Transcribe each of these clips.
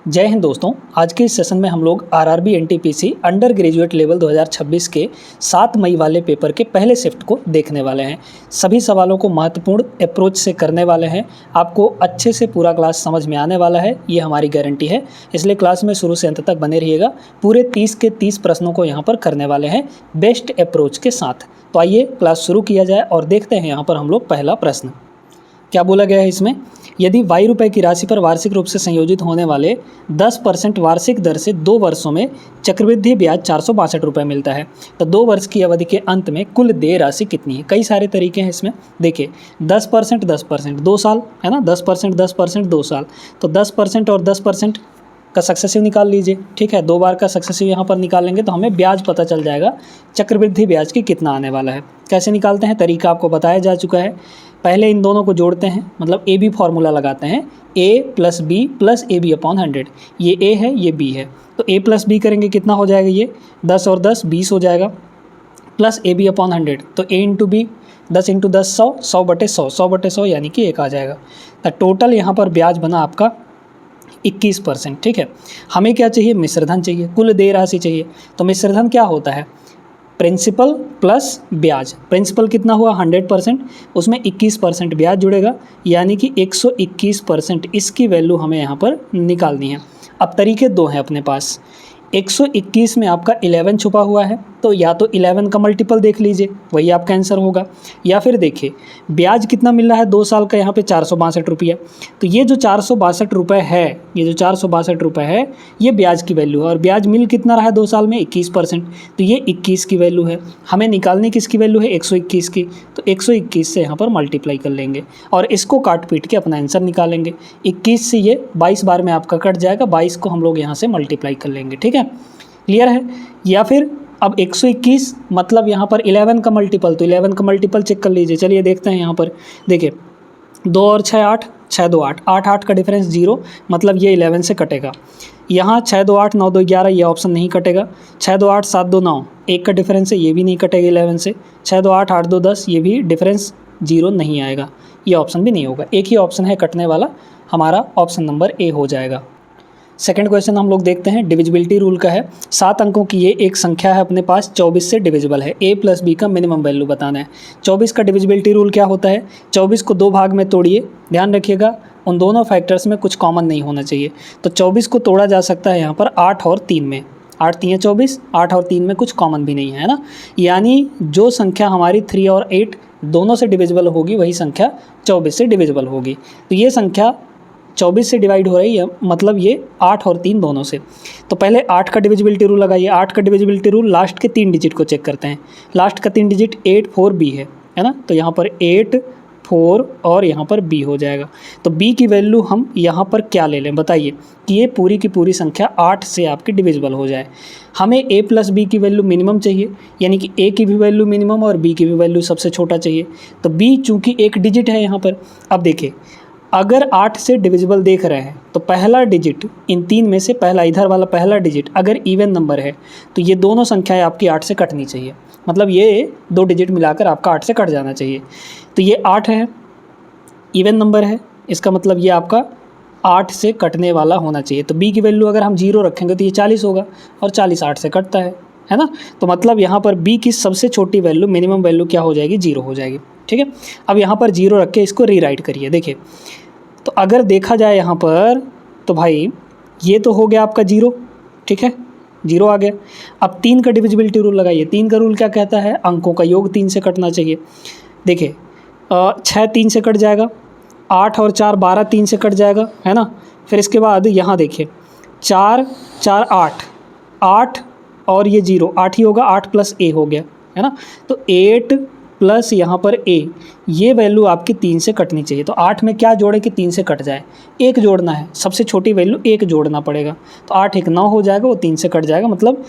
जय हिंद दोस्तों। आज के इस सेशन में हम लोग RRB NTPC under graduate level 2026 के 7 मई वाले पेपर के पहले शिफ्ट को देखने वाले हैं। सभी सवालों को महत्वपूर्ण अप्रोच से करने वाले हैं। आपको अच्छे से पूरा क्लास समझ में आने वाला है, ये हमारी गारंटी है। इसलिए क्लास में शुरू से अंत तक बने रहिएगा। पूरे 30 के 30 प्रश्नों को यहाँ पर करने वाले हैं बेस्ट अप्रोच के साथ। तो आइए क्लास शुरू किया जाए और देखते हैं यहाँ पर हम लोग पहला प्रश्न क्या बोला गया है इसमें। यदि वाई रुपए की राशि पर वार्षिक रूप से संयोजित होने वाले 10% वार्षिक दर से 2 वर्षों में चक्रवृद्धि ब्याज 462 रुपये मिलता है, तो 2 वर्ष की अवधि के अंत में कुल देय राशि कितनी है। कई सारे तरीके हैं इसमें। देखिए 10% 2 साल है ना, 10% 2 साल, तो 10% और 10% का सक्सेसिव निकाल लीजिए। ठीक है, 2 बार का सक्सेसिव यहाँ पर निकाल लेंगे तो हमें ब्याज पता चल जाएगा चक्रवृद्धि ब्याज की कितना आने वाला है। कैसे निकालते हैं, तरीका आपको बताया जा चुका है। पहले इन दोनों को जोड़ते हैं, मतलब ए बी फार्मूला लगाते हैं, a plus B plus A B upon 100। ये a है, ये b है, तो a प्लस बी करेंगे कितना हो जाएगा, ये 10 और 10 20 हो जाएगा, प्लस ए बी अपॉन 100, तो a इंटू बी 10 इंटू 10 100, 100/100, 100/100 यानी कि 1 आ जाएगा। तो टोटल यहाँ पर ब्याज बना आपका 21%। ठीक है, हमें क्या चाहिए, मिश्रधन चाहिए, कुल देय राशि चाहिए। तो मिश्रधन क्या होता है, प्रिंसिपल प्लस ब्याज। प्रिंसिपल कितना हुआ 100%, उसमें 21% ब्याज जुड़ेगा, यानी कि 121%। इसकी वैल्यू हमें यहाँ पर निकालनी है। अब तरीके दो हैं अपने पास। 121 में आपका 11 छुपा हुआ है, तो या तो 11 का मल्टीपल देख लीजिए, वही आपका आंसर होगा। या फिर देखिए ब्याज कितना मिल रहा है 2 साल का, यहाँ पे 462 रुपया। तो ये जो 462 रुपये है, ये जो 462 रुपये है, ये ब्याज की वैल्यू है। और ब्याज मिल कितना रहा है 2 साल में, 21%, तो ये 21 की वैल्यू है। हमें निकालने किसकी वैल्यू है, 121 की, तो 121 से यहाँ पर मल्टीप्लाई कर लेंगे और इसको काट पीट के अपना आंसर निकालेंगे। 21 से ये 22 बार में आपका कट जाएगा, 22 को हम लोग यहाँ से मल्टीप्लाई कर लेंगे। ठीक है, क्लियर है। या फिर अब 121 मतलब यहाँ पर 11 का मल्टीपल, तो 11 का मल्टीपल चेक कर लीजिए। चलिए देखते हैं यहाँ पर। देखिए 2 और 6 8, 6 2 8, 8 8 का डिफरेंस 0, मतलब ये 11 से कटेगा। यहाँ 6 2 8 9 2 11, ये ऑप्शन नहीं कटेगा। 6 2 8 7 2 9, 1 का डिफरेंस है, ये भी नहीं कटेगा 11 से। 6 2 8 8 2 10, ये भी डिफरेंस 0 नहीं आएगा, ये ऑप्शन भी नहीं होगा। एक ही ऑप्शन है कटने वाला, हमारा ऑप्शन नंबर ए हो जाएगा। सेकंड क्वेश्चन हम लोग देखते हैं, डिविजिबिलिटी रूल का है। 7 अंकों की ये एक संख्या है अपने पास, 24 से डिविजिबल है। a प्लस बी का मिनिमम वैल्यू बताना है। 24 का डिविजिबिलिटी रूल क्या होता है, 24 को 2 भाग में तोड़िए। ध्यान रखिएगा उन दोनों फैक्टर्स में कुछ कॉमन नहीं होना चाहिए। तो 24 को तोड़ा जा सकता है यहाँ पर 8 और 3 में। 8 3 24, 8 और 3 में कुछ कॉमन भी नहीं है ना, यानी जो संख्या हमारी 3 और 8 दोनों से डिविजिबल होगी, वही संख्या 24 से डिविजिबल होगी। तो ये संख्या 24 से डिवाइड हो रही है, मतलब ये 8 और 3 दोनों से। तो पहले 8 का डिविजिबिलिटी रूल लगाइए। 8 का डिविजिबिलिटी रूल लास्ट के 3 डिजिट को चेक करते हैं। लास्ट का 3 डिजिट 8 4 बी है ना, तो यहाँ पर 8 4 और यहाँ पर बी हो जाएगा। तो बी की वैल्यू हम यहाँ पर क्या ले लें, बताइए कि ये पूरी की पूरी संख्या 8 से आपकी डिविजिबल हो जाए। हमें a प्लस बी की वैल्यू मिनिमम चाहिए, यानी कि a की भी वैल्यू मिनिमम और b की भी वैल्यू सबसे छोटा चाहिए। तो b चूँकि एक डिजिट है यहाँ पर। अब देखिए अगर 8 से डिविजिबल देख रहे हैं तो पहला डिजिट इन 3 में से पहला, इधर वाला पहला डिजिट अगर इवन नंबर है तो ये दोनों संख्याएं आपकी 8 से कटनी चाहिए, मतलब ये 2 डिजिट मिलाकर आपका 8 से कट जाना चाहिए। तो ये 8 है, इवन नंबर है, इसका मतलब ये आपका 8 से कटने वाला होना चाहिए। तो b की वैल्यू अगर हम 0 रखेंगे तो ये 40 होगा, और 40 8 से कटता है ना। तो मतलब यहाँ पर b की सबसे छोटी वैल्यू, मिनिमम वैल्यू क्या हो जाएगी, 0 हो जाएगी। ठीक है, अब यहाँ पर 0 रख के इसको रीराइट करिए। देखिए तो अगर देखा जाए यहाँ पर तो भाई ये तो हो गया आपका 0, ठीक है, 0 आ गया। अब 3 का डिविजिबिलिटी रूल लगाइए। 3 का रूल क्या कहता है, अंकों का योग 3 से कटना चाहिए। देखिए 6 3 से कट जाएगा, 8 और 4 12 3 से कट जाएगा, है ना। फिर इसके बाद यहाँ देखिए 4 4 8, 8 और ये 0, 8 ही होगा, 8 प्लस a हो गया, है ना। तो 8 प्लस यहाँ पर a, ये वैल्यू आपकी 3 से कटनी चाहिए। तो 8 में क्या जोड़े कि 3 से कट जाए, 1 जोड़ना है, सबसे छोटी वैल्यू 1 जोड़ना पड़ेगा। तो 8 1 9 हो जाएगा, वो 3 से कट जाएगा, मतलब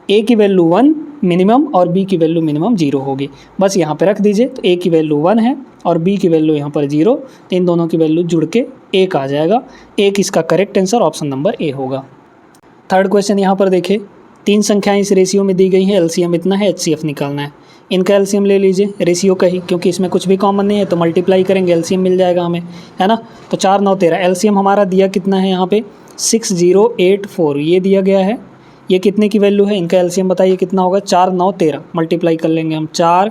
a की वैल्यू 1 मिनिमम और b की वैल्यू मिनिमम 0 होगी। बस यहाँ पे रख दीजिए। तो a की वैल्यू 1 है और b की वैल्यू यहाँ पर 0, तो इन दोनों की वैल्यू जुड़ के 1 आ जाएगा। 1 इसका correct answer option number A होगा। थर्ड क्वेश्चन यहाँ पर देखिए, 3 संख्याएँ इस रेशियो में दी गई हैं, एलसीएम इतना है, एचसीएफ निकालना है। इनका एलसीएम ले लीजिए, रेशियो का ही, क्योंकि इसमें कुछ भी कॉमन नहीं है तो मल्टीप्लाई करेंगे एलसीएम मिल जाएगा हमें, है ना। तो 4 9 13, एलसीएम हमारा दिया कितना है यहाँ पे 6084 ये दिया गया है। ये कितने की वैल्यू है, इनका एलसीएम बताइए कितना होगा। 4 9 13 मल्टीप्लाई कर लेंगे हम, 4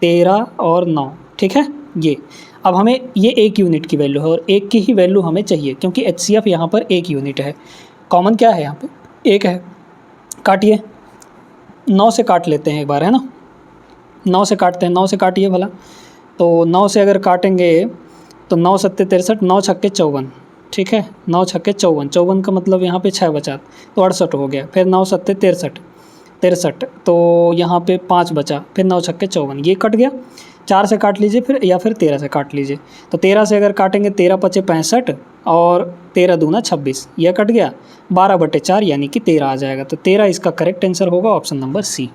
13 और 9, ठीक है। ये अब हमें ये 1 यूनिट की वैल्यू है और 1 की ही वैल्यू हमें चाहिए क्योंकि एचसीएफ यहाँ पर 1 यूनिट है। कॉमन क्या है यहाँ पे, 1 है। काटिए, 9 से काट लेते हैं एक बार, है ना। 9 से काटते हैं, 9 से काटिए भला। तो 9 से अगर काटेंगे तो 9 सत्ते 63, 9 छक्के 54, ठीक है। 9 छक्के 54, 54 का मतलब यहाँ पे 6 बचा तो 68 हो गया। फिर 9 सत्ते 63, 63 तो यहाँ पे 5 बचा, फिर 9 छक्के 54, ये कट गया। 4 से काट लीजिए फिर, या फिर 13 से काट लीजिए। तो 13 से अगर काटेंगे 13 पचे 65 और 13 दूना 26, यह कट गया। 12/4 यानी कि 13 आ जाएगा। तो 13 इसका करेक्ट आंसर होगा, option number C.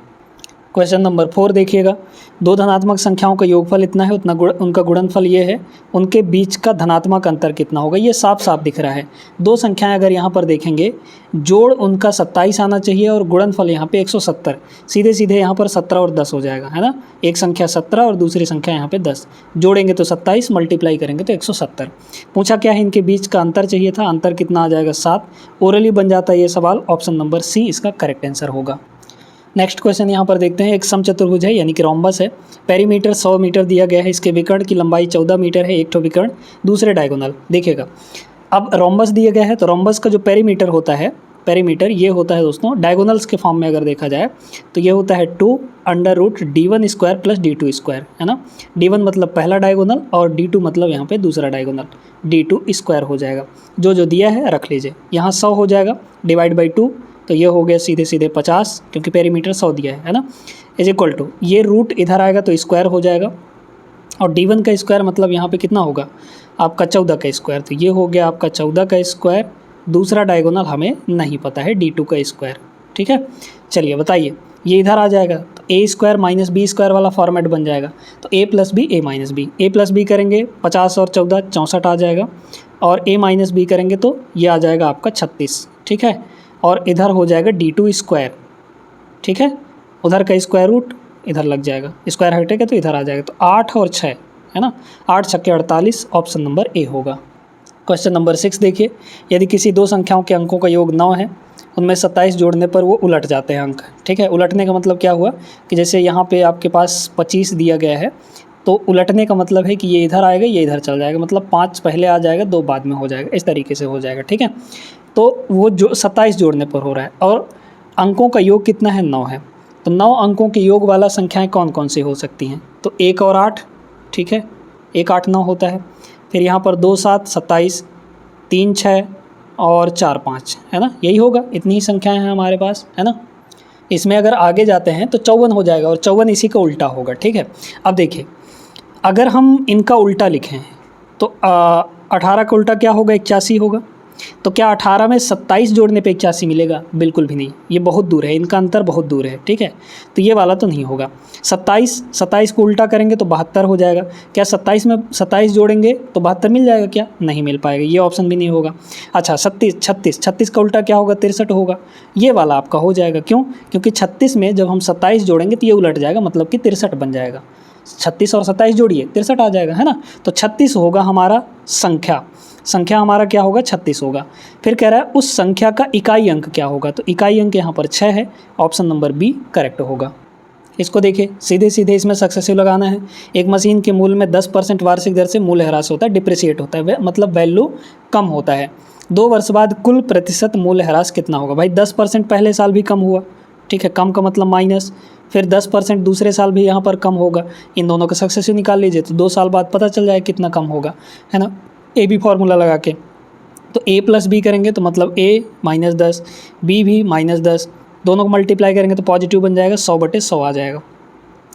Question number 4 देखिएगा। दो धनात्मक संख्याओं का योगफल इतना है, उतना उनका गुणनफल ये है, उनके बीच का धनात्मक अंतर कितना होगा। ये साफ साफ दिख रहा है। दो संख्याएं अगर यहाँ पर देखेंगे, जोड़ उनका 27 आना चाहिए और गुणनफल यहाँ पे 170। सीधे सीधे यहाँ पर 17 और 10 हो जाएगा, है ना। एक संख्या 17 और दूसरी संख्या यहाँ पे 10, जोड़ेंगे तो 27, मल्टीप्लाई करेंगे तो 170। पूछा क्या है, इनके बीच का अंतर चाहिए था। अंतर कितना आ जाएगा, 7। ओरली बन जाता है ये सवाल, ऑप्शन नंबर सी इसका करेक्ट आंसर होगा। नेक्स्ट क्वेश्चन यहाँ पर देखते हैं। एक समचतुर्भुज है यानी कि रोम्बस है, पेरीमीटर 100 मीटर दिया गया है, इसके विकर्ण की लंबाई 14 मीटर है, एक ठो विकर्ण, दूसरे डायगोनल। देखिएगा, अब रोम्बस दिया गया है तो रोम्बस का जो पेरीमीटर होता है, पेरीमीटर ये होता है दोस्तों डायगोनल्स के फॉर्म में अगर देखा जाए तो ये होता है 2√d1² + d2², है ना। d1 मतलब पहला डायगोनल और d2 मतलब यहाँ पे दूसरा डायगोनल, d2² हो जाएगा। जो दिया है रख लीजिए। यहाँ 100 हो जाएगा, डिवाइड बाई 2 तो ये हो गया सीधे सीधे 50, क्योंकि पेरीमीटर 100 दिया है ना। इज इक्वल टू, ये रूट इधर आएगा तो स्क्वायर हो जाएगा, और d1 का स्क्वायर मतलब यहाँ पे कितना होगा आपका 14 का स्क्वायर, तो ये हो गया आपका 14 का स्क्वायर। दूसरा डायगोनल हमें नहीं पता है, d2 का स्क्वायर, ठीक है। चलिए बताइए, ये इधर आ जाएगा तो a² - b² वाला फॉर्मेट बन जाएगा। तो a + b a - b करेंगे 50 और 14 64 आ जाएगा, और a - b करेंगे तो ये आ जाएगा आपका 36, ठीक है। और इधर हो जाएगा d2², ठीक है। उधर का स्क्वायर रूट इधर लग जाएगा, स्क्वायर हटेगा तो इधर आ जाएगा। तो 8 और 6, है ना, 8 छक्के 48, ऑप्शन नंबर ए होगा। क्वेश्चन नंबर 6 देखिए। यदि किसी दो संख्याओं के अंकों का योग 9 है, उनमें 27 जोड़ने पर वो उलट जाते हैं अंक, ठीक है। उलटने का मतलब क्या हुआ कि जैसे यहाँ पे आपके पास 25 दिया गया है, तो उलटने का मतलब है कि ये इधर आएगा, ये इधर चल जाएगा, मतलब 5 पहले आ जाएगा, 2 बाद में हो जाएगा, इस तरीके से हो जाएगा, ठीक है। तो वो जो 27 जोड़ने पर हो रहा है, और अंकों का योग कितना है, 9 है। तो 9 अंकों के योग वाला संख्याएं कौन कौन सी हो सकती हैं, तो 1 और 8, ठीक है। 1 8 9 होता है। फिर यहाँ पर 2 7 27, 3 6 और 4 5, है ना, यही होगा। इतनी ही संख्याएं हैं हमारे पास, है ना। इसमें अगर आगे जाते हैं तो 54 हो जाएगा, और 54 इसी का उल्टा होगा, ठीक है। अब देखिए, अगर हम इनका उल्टा लिखें तो 18 का उल्टा क्या होगा, 81 होगा। तो क्या 18 में 27 जोड़ने पे 81 मिलेगा, बिल्कुल भी नहीं, ये बहुत दूर है, इनका अंतर बहुत दूर है, ठीक है। तो ये वाला तो नहीं होगा। 27 को उल्टा करेंगे तो 72 हो जाएगा। क्या 27 में 27 जोड़ेंगे तो 72 मिल जाएगा, क्या नहीं मिल पाएगा, ये ऑप्शन भी नहीं होगा। अच्छा 36 का उल्टा क्या होगा, 63 होगा, ये वाला आपका हो जाएगा। क्यों, क्योंकि 36 में जब हम 27 जोड़ेंगे तो ये उलट जाएगा, मतलब कि 63 बन जाएगा। 36 और 27 जोड़िए 63 आ जाएगा, है ना। तो 36 होगा हमारा संख्या हमारा क्या होगा, 36 होगा। फिर कह रहा है उस संख्या का इकाई अंक क्या होगा, तो इकाई अंक यहाँ पर 6 है, ऑप्शन नंबर बी करेक्ट होगा। इसको देखिए, सीधे सीधे इसमें सक्सेसिव लगाना है। एक मशीन के मूल्य में 10% वार्षिक दर से मूल्य ह्रास होता है, डिप्रिसिएट होता है, मतलब वैल्यू कम होता है। 2 वर्ष बाद कुल प्रतिशत मूल्य ह्रास कितना होगा। भाई 10% पहले साल भी कम हुआ, ठीक है, कम का मतलब माइनस, फिर 10% दूसरे साल भी यहाँ पर कम होगा। इन दोनों का सक्सेसिव निकाल लीजिए तो 2 साल बाद पता चल जाए कितना कम होगा, है ना। ए बी फार्मूला लगा के, तो a + b करेंगे तो मतलब a - 10, b भी -10, दोनों को मल्टीप्लाई करेंगे तो पॉजिटिव बन जाएगा, 100/100 आ जाएगा,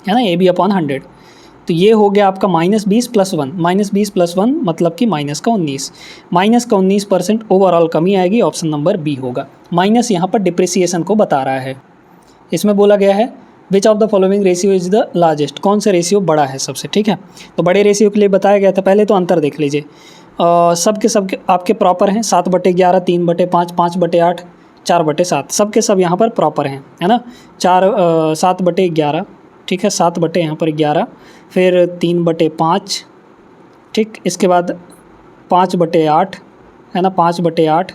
है ना, AB/100। तो ये हो गया आपका -20 + 1, -20 + 1 मतलब कि -19, -19% ओवरऑल कमी आएगी, ऑप्शन नंबर बी होगा। माइनस यहाँ पर डिप्रिसिएशन को बता रहा है। इसमें बोला गया है which of the following ratio is the largest, कौन सा रेशियो बड़ा है सबसे, ठीक है। तो बड़े रेशियो के लिए बताया गया था। पहले तो अंतर देख लीजिए, सब के आपके प्रॉपर हैं, 7/11, 3/5, 5/8, 4/7, सब के सब यहाँ पर प्रॉपर हैं, है ना। 7/11, ठीक है, 7 यहाँ पर 11, फिर 3/5, ठीक, इसके बाद 5/8, है ना, 5/8,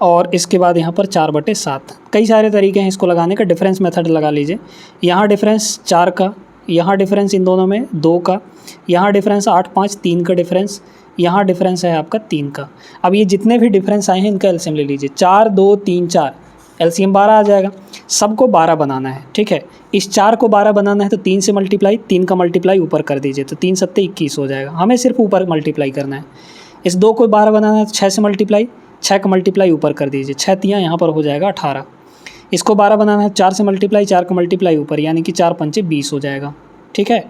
और इसके बाद यहाँ पर 4/7। कई सारे तरीके हैं इसको लगाने का, डिफरेंस मेथड लगा लीजिए। यहाँ डिफरेंस 4 का, यहाँ डिफरेंस इन दोनों में 2 का, यहाँ डिफरेंस 8, 5, 3 का डिफरेंस, यहाँ डिफरेंस है आपका 3 का। अब ये जितने भी डिफरेंस आए हैं इनका एलसीएम ले लीजिए। 4, 2, 3, 4, एलसीएम 12 आ जाएगा। सबको 12 बनाना है, ठीक है। इस 4 को 12 बनाना है तो 3 से मल्टीप्लाई, 3 का मल्टीप्लाई ऊपर कर दीजिए तो 3 सत्ते 21 हो जाएगा। हमें सिर्फ ऊपर मल्टीप्लाई करना है। इस 2 को 12 बनाना है तो 6 से मल्टीप्लाई, 6 का मल्टीप्लाई ऊपर कर दीजिए, 6 तियाँ यहाँ पर हो जाएगा 18। इसको 12 बनाना है 4 से मल्टीप्लाई, 4 का मल्टीप्लाई ऊपर, यानी कि 4 पंचे 20 हो जाएगा, ठीक है।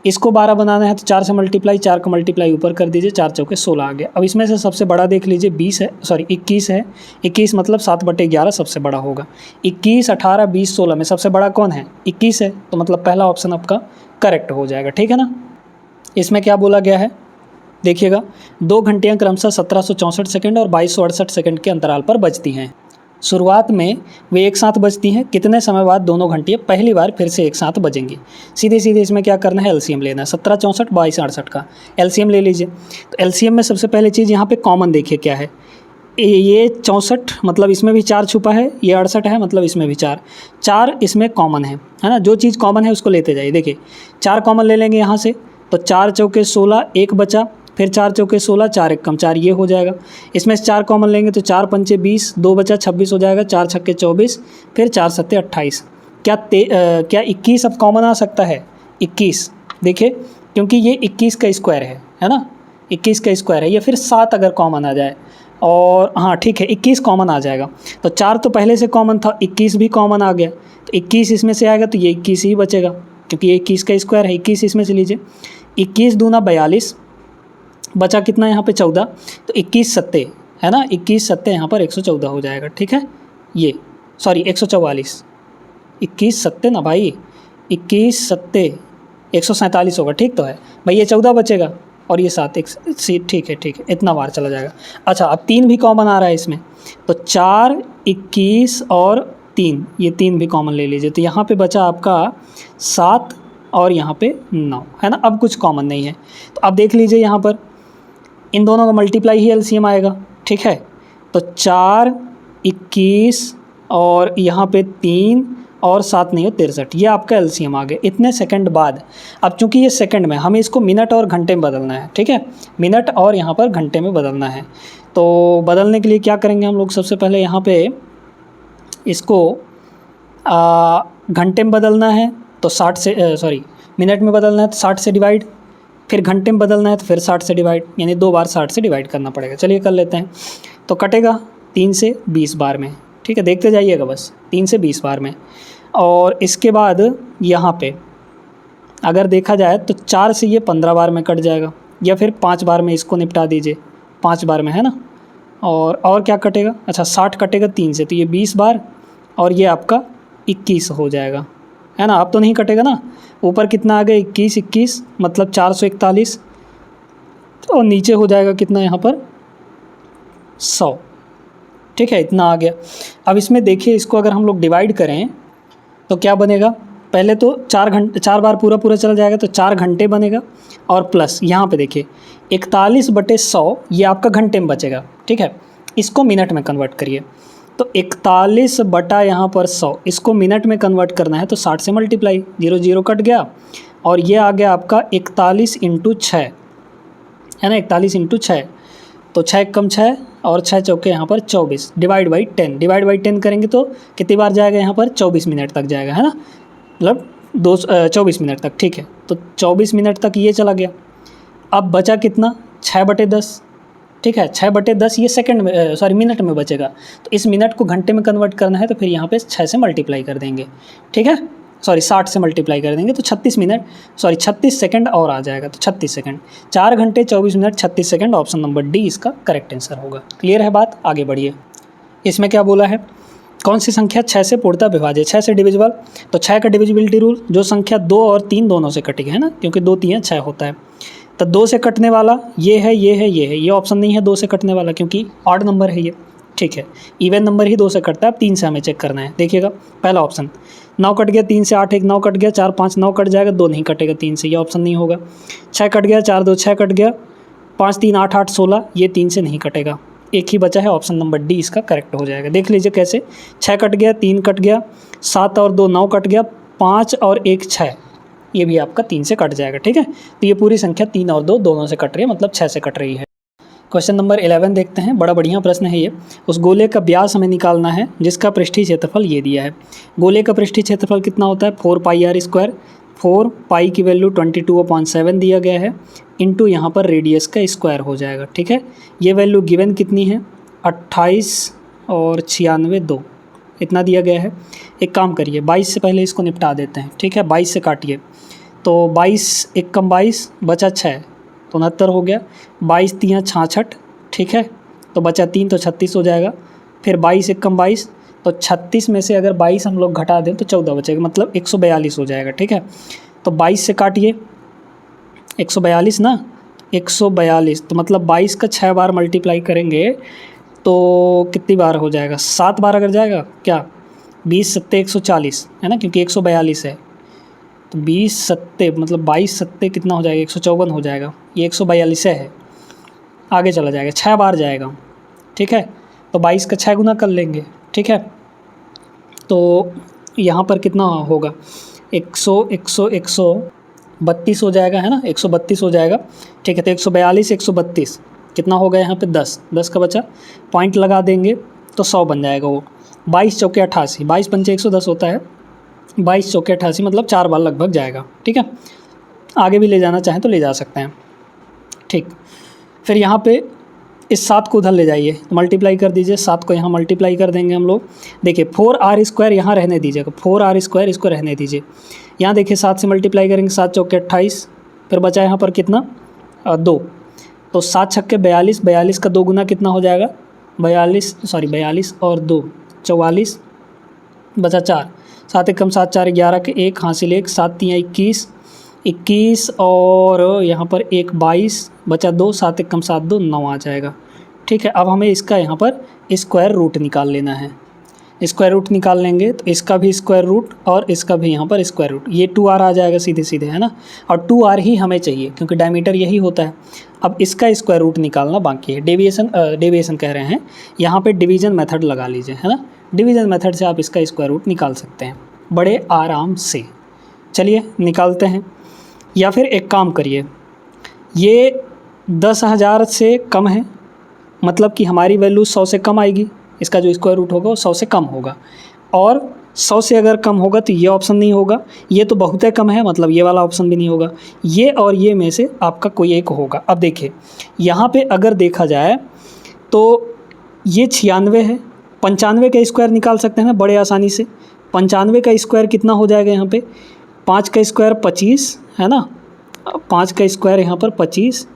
इसको 12 बनाना है तो 4 से मल्टीप्लाई, 4 का मल्टीप्लाई ऊपर कर दीजिए, 4 चौके 16 आ गया। अब इसमें से सबसे बड़ा देख लीजिए 21 है। 21 मतलब 7/11 सबसे बड़ा होगा। 21, 18, 20, 16 में सबसे बड़ा कौन है? 21 है, तो मतलब पहला ऑप्शन आपका करेक्ट हो जाएगा, ठीक है ना। इसमें क्या बोला गया है देखिएगा, 2 घंटियाँ क्रमशः 1764 सेकंड और 2268 सेकंड के अंतराल पर बजती हैं। शुरुआत में वे एक साथ बजती हैं, कितने समय बाद दोनों घंटियाँ पहली बार फिर से एक साथ बजेंगी? सीधे सीधे इसमें क्या करना है, एलसीएम लेना है। 17, 64, 22, 68 का एलसीएम ले लीजिए। तो एलसीएम में सबसे पहले चीज़ यहाँ पे कॉमन देखिए क्या है। ये 64 मतलब इसमें भी 4 छुपा है, ये 68 है मतलब इसमें भी 4 इसमें कॉमन है ना। जो चीज़ कॉमन है उसको लेते जाइए। देखिए 4 कॉमन ले लेंगे यहाँ से, तो 4 चौके 16, 1 बचा, फिर 4 चौके 16, 4 एक कम 4, ये हो जाएगा। इसमें से 4 कॉमन लेंगे तो 4 पंचे 20, 2 बचा 26 हो जाएगा, 4 छक्के 24, फिर 4 सत्ते 28। क्या 21 अब कॉमन आ सकता है? 21 देखिए, क्योंकि ये 21 का स्क्वायर है ना, 21 का स्क्वायर है। या फिर 7 अगर कॉमन आ जाए, और हाँ ठीक है 21 कॉमन आ जाएगा। तो 4 तो पहले से कॉमन था, 21 भी कॉमन आ गया, तो 21 इसमें से आएगा तो ये 21 ही बचेगा, क्योंकि ये 21 का स्क्वायर है। 21 इसमें से लीजिए, 21 दूना 42, बचा कितना यहाँ पे 14, तो 21 सत्ते है ना, 21 सत्ते यहाँ पर 114 हो जाएगा, ठीक है। ये सॉरी 144, 21 सत्ते ना भाई, 21 सत्ते 147 होगा, ठीक तो है भाई। ये 14 बचेगा और ये 7 ठीक है, इतना बार चला जाएगा। अच्छा अब 3 भी कॉमन आ रहा है इसमें, तो 4, 21 और 3, ये 3 भी कॉमन ले लीजिए, तो यहाँ पे बचा आपका 7 और यहाँ पे 9 है ना। अब कुछ कॉमन नहीं है, तो अब देख लीजिए यहाँ पर इन दोनों का मल्टीप्लाई ही एलसीएम आएगा, ठीक है। तो 4, 21 और यहाँ पे 3 और 7 नहीं हो 63, ये आपका एलसीएम आ गया इतने सेकंड बाद। अब चूंकि ये सेकंड में, हमें इसको मिनट और घंटे में बदलना है, ठीक है। मिनट और यहाँ पर घंटे में बदलना है, तो बदलने के लिए क्या करेंगे हम लोग, सबसे पहले यहाँ पे इसको घंटे में बदलना है तो 60 से मिनट में बदलना है तो 60 से डिवाइड, फिर घंटे में बदलना है तो फिर 60 से डिवाइड, यानी 2 बार 60 से डिवाइड करना पड़ेगा। चलिए कर लेते हैं। तो कटेगा 3 से 20 बार में, ठीक है, देखते जाइएगा बस, 3 से 20 बार में। और इसके बाद यहाँ पे अगर देखा जाए तो 4 से ये 15 बार में कट जाएगा, या फिर 5 बार में इसको निपटा दीजिए, 5 बार में है ना। और क्या कटेगा, अच्छा 60 कटेगा 3 से, तो ये 20 बार और ये आपका 21 हो जाएगा, है ना। अब तो नहीं कटेगा ना, ऊपर कितना आ गया 21 मतलब 441, और नीचे हो जाएगा कितना यहाँ पर 100, ठीक है, इतना आ गया। अब इसमें देखिए, इसको अगर हम लोग डिवाइड करें तो क्या बनेगा, पहले तो 4 बार पूरा चला जाएगा तो 4 घंटे बनेगा, और प्लस यहाँ पे देखिए 41/100 ये आपका घंटे में बचेगा, ठीक है। इसको मिनट में कन्वर्ट करिए, तो 41 बटा यहाँ पर 100, इसको मिनट में कन्वर्ट करना है तो 60 से मल्टीप्लाई, 0 0 कट गया, और ये आ गया आपका 41 × 6 है ना, 41 × 6, तो 6 कम 6 और 6 चौके यहाँ पर 24, डिवाइड बाई 10 करेंगे तो कितनी बार जाएगा यहाँ पर 24 मिनट तक जाएगा, है ना, मतलब 24 मिनट तक, ठीक है। तो 24 मिनट तक ये चला गया। अब बचा कितना, 6/10, ठीक है, 6/10 ये सेकंड में मिनट में बचेगा, तो इस मिनट को घंटे में कन्वर्ट करना है तो फिर यहाँ पे 6 से मल्टीप्लाई कर देंगे, ठीक है, 60 से मल्टीप्लाई कर देंगे तो 36 सेकंड और आ जाएगा, तो 36 सेकंड, 4 घंटे 24 minute 36 second, option number D इसका करेक्ट आंसर होगा। क्लियर है बात, आगे बढ़िए। इसमें क्या बोला है, कौन सी संख्या 6 से पूर्णतः विभाज्य, 6 से डिविजिबल, तो 6 का डिविजिबिलिटी रूल, जो संख्या 2 और 3 दोनों से कटेगी, है ना, क्योंकि 2 3 6 होता है। तो 2 से कटने वाला ये है, ये ऑप्शन नहीं है 2 से कटने वाला, क्योंकि ऑड नंबर है ये, ठीक है। इवन नंबर ही 2 से कटता है, अब 3 से हमें चेक करना है। देखिएगा पहला ऑप्शन 9 कट गया, 3 से 8 1 9 कट गया, 4 5 9 कट जाएगा, 2 नहीं कटेगा 3 से, ये ऑप्शन नहीं होगा। 6 कट गया, 4 2 6 कट गया, 5 3 8 8 16, ये 3 से नहीं कटेगा। एक ही बचा है, ऑप्शन नंबर डी इसका करेक्ट हो जाएगा। देख लीजिए कैसे, 6 कट गया, 3 कट गया, 7 और 2 9 कट गया, 5 और 1 6, ये भी आपका 3 से कट जाएगा। ठीक है, तो ये पूरी संख्या 3 और 2 दोनों से कट रही है, मतलब 6 से कट रही है। क्वेश्चन नंबर 11 देखते हैं, बड़ा बढ़िया प्रश्न है ये। उस गोले का व्यास हमें निकालना है जिसका पृष्ठीय क्षेत्रफल ये दिया है। गोले का पृष्ठीय क्षेत्रफल कितना होता है, 4πr²। 4 पाई की वैल्यू 22/7 दिया गया है, इंटू यहाँ पर रेडियस का स्क्वायर हो जाएगा। ठीक है, ये वैल्यू गिवन कितनी है, 28 और 96 2, इतना दिया गया है। एक काम करिए, 22 से पहले इसको निपटा देते हैं। ठीक है, 22 से काटिए, तो 22 1 कम 22 बचा 6 तो 69 हो गया, 22 3 66। ठीक है, तो बचा 3 तो 36 हो जाएगा। फिर 22 1 कम 22, तो 36 में से अगर 22 हम लोग घटा दें तो 14 बचेगा, मतलब 142 हो जाएगा। ठीक है, तो 22 से काटिए, 142 ना, 142, तो मतलब 22 का 6 बार मल्टीप्लाई करेंगे तो कितनी बार हो जाएगा, 7 बार अगर जाएगा क्या, 20 सत्ते 140 है ना, क्योंकि 142 है, तो 20 सत्ते मतलब 22 सत्ते कितना हो जाएगा, 154 हो जाएगा। ये 142 है, आगे चला जाएगा, 6 बार जाएगा। ठीक है, तो 22 का 6 गुना कर लेंगे। ठीक है, तो यहाँ पर कितना होगा, 132 हो जाएगा, है ना, 132 हो जाएगा। ठीक है, तो 142 132 कितना होगा यहाँ पे 10 का बचा, पॉइंट लगा देंगे तो 100 बन जाएगा वो। 22 चौके 88, 22 पंचे 110 होता है, 22 चौके 88 मतलब 4 बार लगभग जाएगा। ठीक है, आगे भी ले जाना चाहें तो ले जा सकते हैं। ठीक, फिर यहाँ पे इस 7 को उधर ले जाइए, तो मल्टीप्लाई कर दीजिए, 7 को यहाँ मल्टीप्लाई कर देंगे हम लोग। देखिए 4r² यहाँ रहने दीजिएगा, 4r² इसको रहने दीजिए। यहाँ देखिए 7 से मल्टीप्लाई करेंगे, 7 चौके 28, फिर बचा यहाँ पर कितना 2, तो 7 छक्के 42, 42 का 2 गुना कितना हो जाएगा, 42 और 2 44, बचा 4, 7 1 कम 7 4 11 के 1 हासिल 1, 7 3 21 और यहाँ पर 1 22, बचा 2, 7 1 कम 7 2 9 आ जाएगा। ठीक है, अब हमें इसका यहाँ पर स्क्वायर रूट निकाल लेना है। स्क्वायर रूट निकाल लेंगे तो इसका भी स्क्वायर रूट और इसका भी यहाँ पर स्क्वायर रूट, ये 2r आ जाएगा सीधे सीधे, है ना, और 2r ही हमें चाहिए क्योंकि डायमीटर यही होता है। अब इसका स्क्वायर रूट निकालना बाकी है। डेविएशन कह रहे हैं, यहाँ पे डिवीज़न मेथड लगा लीजिए, है ना, डिवीज़न मेथड से आप इसका स्क्वायर रूट निकाल सकते हैं बड़े आराम से। चलिए निकालते हैं, या फिर एक काम करिए, ये 10,000 से कम है, मतलब कि हमारी वैल्यू 100 से कम आएगी, इसका जो स्क्वायर रूट होगा वो 100 से कम होगा, और 100 से अगर कम होगा तो ये ऑप्शन नहीं होगा, ये तो बहुत कम है, मतलब ये वाला ऑप्शन भी नहीं होगा, ये और ये में से आपका कोई एक होगा। अब देखिए यहाँ पे अगर देखा जाए तो ये 96 है, 95 का स्क्वायर निकाल सकते हैं बड़े आसानी से। 95 का स्क्वायर कितना हो जाएगा यहाँ पे, 5 का स्क्वायर 25 है ना, 5 का स्क्वायर यहाँ पर 25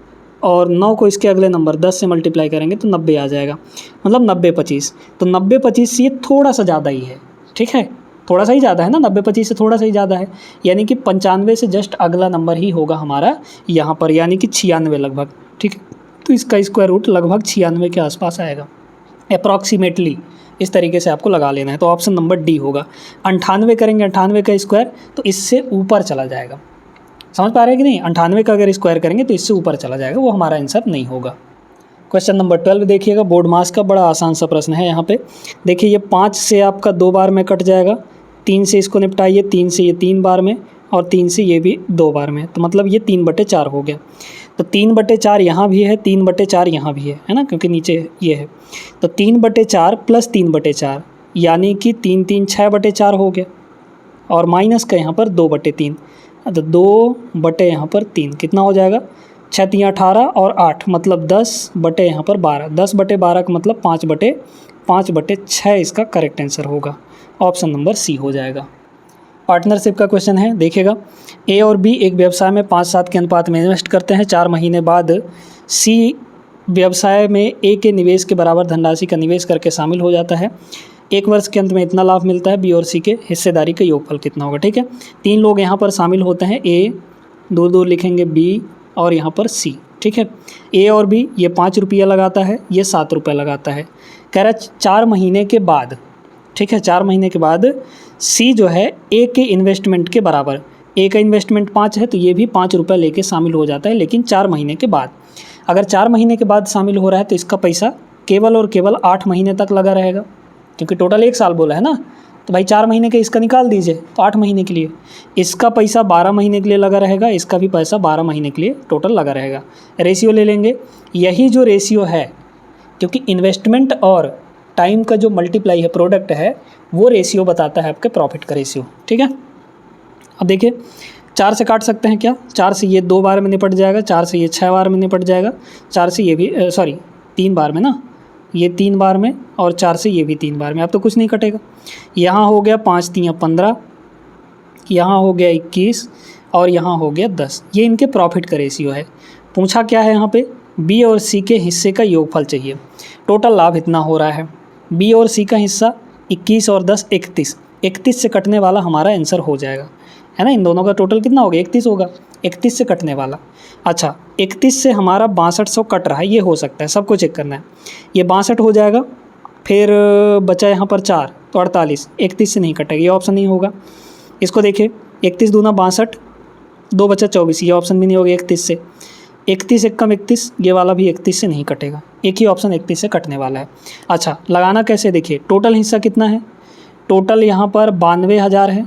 और 9 को इसके अगले नंबर 10 से मल्टीप्लाई करेंगे तो 90 आ जाएगा, मतलब 90 25, तो 90 25 से ये थोड़ा सा ज़्यादा ही है। ठीक है, थोड़ा सा ही ज़्यादा है ना, 90 25 से थोड़ा सा ही ज़्यादा है, यानी कि 95 से जस्ट अगला नंबर ही होगा हमारा यहाँ पर, यानी कि 96 लगभग। ठीक है, तो इसका स्क्वायर रूट लगभग 96 के आसपास आएगा अप्रॉक्सीमेटली, इस तरीके से आपको लगा लेना है। तो ऑप्शन नंबर डी होगा। 98 करेंगे, 98 का स्क्वायर तो इससे ऊपर चला जाएगा, समझ पा रहे हैं कि नहीं, 98 का अगर स्क्वायर करेंगे तो इससे ऊपर चला जाएगा, वो हमारा आंसर नहीं होगा। क्वेश्चन नंबर 12 देखिएगा, बोर्ड मास का बड़ा आसान सा प्रश्न है। यहाँ पे देखिए ये 5 से आपका 2 बार में कट जाएगा, 3 से इसको निपटाइए, 3 से ये 3 बार में और 3 से ये भी 2 बार में, तो मतलब ये 3/4 हो गया। तो 3/4 यहाँ भी है, 3/4 यहाँ भी है ना, क्योंकि नीचे ये है, तो 3/4 प्लस 3/4 यानी कि 3 3 6/4 हो गया, और माइनस का यहाँ पर 2/3, तो 2 यहाँ पर 3 कितना हो जाएगा, 6 3 18 और 8 मतलब 10 बटे यहाँ पर 12, 10/12 का मतलब 5/6 इसका करेक्ट आंसर होगा, ऑप्शन नंबर सी हो जाएगा। पार्टनरशिप का क्वेश्चन है, देखिएगा ए और बी एक व्यवसाय में 5-7 के अनुपात में इन्वेस्ट करते हैं। 4 महीने बाद सी व्यवसाय में ए के निवेश के बराबर धनराशि का निवेश करके शामिल हो जाता है। 1 वर्ष के अंत में इतना लाभ मिलता है, बी और सी के हिस्सेदारी का योगफल कितना होगा। ठीक है, 3 लोग यहाँ पर शामिल होते हैं, ए दूर दूर लिखेंगे, बी और यहाँ पर सी। ठीक है, ए और बी, ये 5 रुपया लगाता है, ये 7 रुपये लगाता है। कह रहा है 4 महीने के बाद, ठीक है, 4 महीने के बाद सी जो है ए के इन्वेस्टमेंट के बराबर, ए का इन्वेस्टमेंट 5 है तो ये भी 5 रुपये लेके शामिल हो जाता है, लेकिन 4 महीने के बाद। अगर 4 महीने के बाद शामिल हो रहा है तो इसका पैसा केवल और केवल 8 महीने तक लगा रहेगा, क्योंकि टोटल 1 साल बोला है ना, तो भाई 4 महीने का इसका निकाल दीजिए, तो 8 महीने के लिए। इसका पैसा 12 महीने के लिए लगा रहेगा, इसका भी पैसा 12 महीने के लिए टोटल लगा रहेगा। रेशियो ले लेंगे, यही जो रेशियो है, क्योंकि इन्वेस्टमेंट और टाइम का जो मल्टीप्लाई है प्रोडक्ट है, वो रेशियो बताता है आपके प्रॉफिट का रेशियो, ठीक है। अब देखिए 4 से काट सकते हैं क्या, 4 से ये 2 बार में निपट जाएगा, 4 से ये 6 बार में निपट जाएगा, 4 से ये भी 3 बार में ना, ये 3 बार में, और 4 से ये भी 3 बार में। अब तो कुछ नहीं कटेगा। यहाँ हो गया 5 3 15, यहाँ हो गया 21, और यहाँ हो गया 10। ये इनके प्रॉफिट का रेशियो है। पूछा क्या है यहाँ पे, बी और सी के हिस्से का योगफल चाहिए। टोटल लाभ इतना हो रहा है, बी और सी का हिस्सा 21 और 10 31, 31 से कटने वाला हमारा आंसर हो जाएगा, है ना। इन दोनों का टोटल कितना होगा, 31 होगा, 31 से कटने वाला। अच्छा 31 से हमारा 6200 कट रहा है, ये हो सकता है, सबको चेक करना है। ये 62 हो जाएगा, फिर बचा यहाँ पर 4, तो 48, 31 से नहीं कटेगा, ये ऑप्शन नहीं होगा। इसको देखिए 31 दूना 62, 2 बचा 24, ये ऑप्शन भी नहीं होगा 31 से। 31 एक कम 31, ये वाला भी 31 से नहीं कटेगा, एक ही ऑप्शन 31 से कटने वाला है। अच्छा लगाना कैसे, देखिए टोटल हिस्सा कितना है, टोटल यहाँ पर 92,000 है।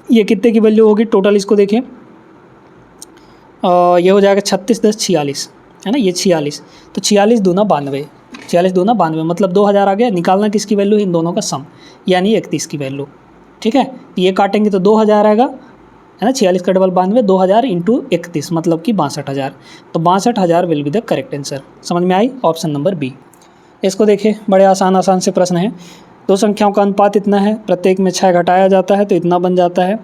ये कितने की वैल्यू होगी टोटल, इसको देखिए ये हो जाएगा 36 10 46, है ना, ये 46, तो 46 दूना 92, 46 दूना 92, मतलब 2000 आ गया। निकालना किसकी वैल्यू, इन दोनों का सम, यानी 31 की वैल्यू, ठीक है। तो ये काटेंगे तो 2000 आएगा, है ना, 46 का डबल 92, 2000 इंटू 31 मतलब कि 62,000, तो 62,000 will be the correct answer. समझ में आई, ऑप्शन नंबर बी। इसको देखिए बड़े आसान से प्रश्न हैं। दो संख्याओं का अनुपात इतना है, प्रत्येक में 6 घटाया जाता है तो इतना बन जाता है।